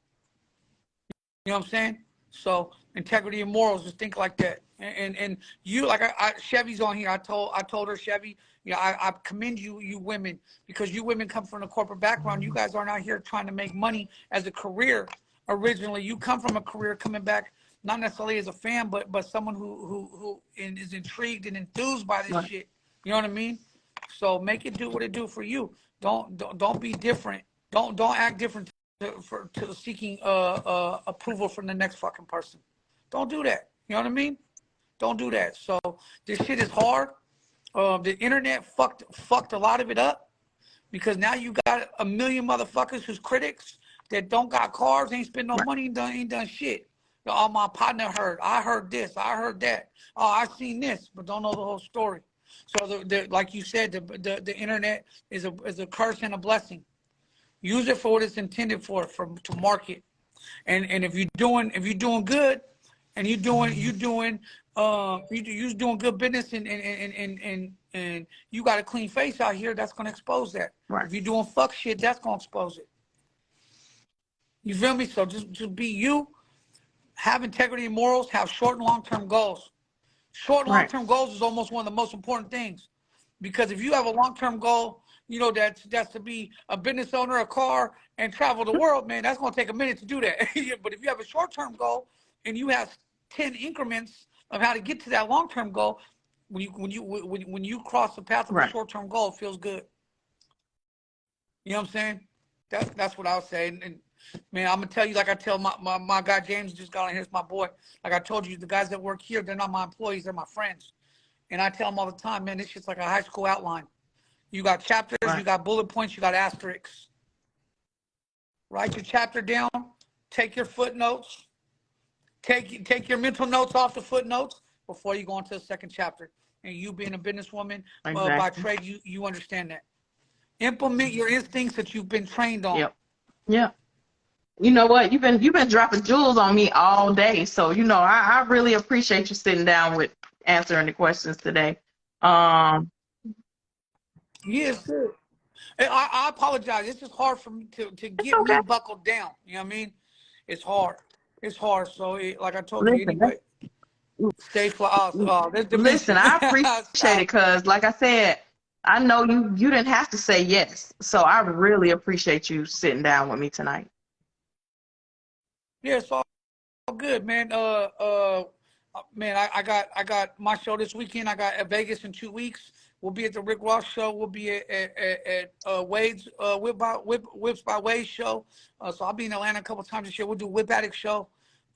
You know what I'm saying? So integrity and morals, just think like that. And you, like Chevy's on here. I told her, Chevy, you know, I commend you women, because you women come from a corporate background. You guys aren't out here trying to make money as a career. Originally, you come from a career coming back, not necessarily as a fan, but someone who is intrigued and enthused by this shit. You know what I mean? So make it do what it do for you. Don't be different. Don't act different to seeking approval from the next fucking person. Don't do that. You know what I mean? Don't do that. So this shit is hard. The internet fucked a lot of it up, because now you got a million motherfuckers who's critics that don't got cars, ain't spend no money, ain't done shit. Oh, my partner heard. I heard this. I heard that. Oh, I seen this, but don't know the whole story. So like you said, the internet is a curse and a blessing. Use it for what it's intended for to market. And if you're doing good, and you're doing good business, and you got a clean face out here, that's gonna expose that. Right. If you're doing fuck shit, that's gonna expose it. You feel me? So just be you, have integrity and morals, have short and long-term goals. Short and long-term goals is almost one of the most important things, because if you have a long-term goal, that's to be a business owner, a car, and travel the world, man, that's gonna take a minute to do that. But if you have a short-term goal and you have 10 increments of how to get to that long-term goal, when you cross the path of a short-term goal, it feels good. You know what I'm saying? That's what I was saying. And man, I'm gonna tell you, like I tell my guy James, just got on here, it's my boy. Like I told you, the guys that work here, they're not my employees, they're my friends. And I tell them all the time, man, this shit's like a high school outline. You got chapters, you got bullet points, you got asterisks. Write your chapter down, take your footnotes, take your mental notes off the footnotes before you go into the second chapter. And you being a businesswoman by trade, you understand that. Implement your instincts that you've been trained on. Yep. You know what? You've been dropping jewels on me all day. So, I really appreciate you sitting down with answering the questions today. Yes, sir. I apologize. It's just hard for me to get me buckled down. You know what I mean? It's hard. It's hard. So, like I told you, anyway, stay fly. Listen, I appreciate it, because, like I said, I know you didn't have to say yes. So I really appreciate you sitting down with me tonight. Yeah, it's all good, man. Man, I got my show this weekend. I got at Vegas in 2 weeks. We'll be at the Rick Ross show. We'll be at Wade's Whips by Wade show. So I'll be in Atlanta a couple times this year. We'll do Whip Addict show.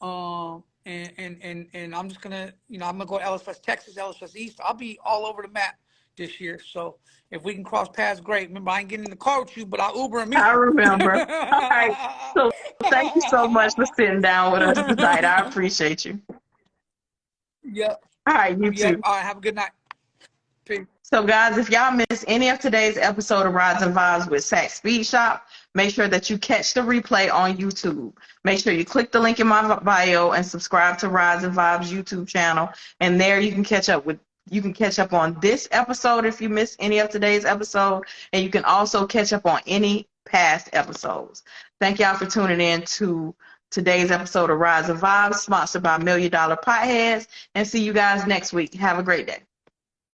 And I'm just gonna, I'm gonna go to Ellis Fest, Texas, Ellis Fest East. I'll be all over the map this year. So if we can cross paths, great. Remember, I ain't getting in the car with you, but I'll Uber and meet you. I remember. All right. So thank you so much for sitting down with us tonight. I appreciate you. Yeah. All right, you too. All right, have a good night. Peace. So guys, if y'all missed any of today's episode of Rides and Vibes with Sack Speed Shop, make sure that you catch the replay on YouTube. Make sure you click the link in my bio and subscribe to Rides and Vibes YouTube channel. And there you can catch up on this episode if you missed any of today's episode. And you can also catch up on any past episodes. Thank y'all for tuning in to today's episode of Rides and Vibes, sponsored by $1 Million Potheads. And see you guys next week. Have a great day.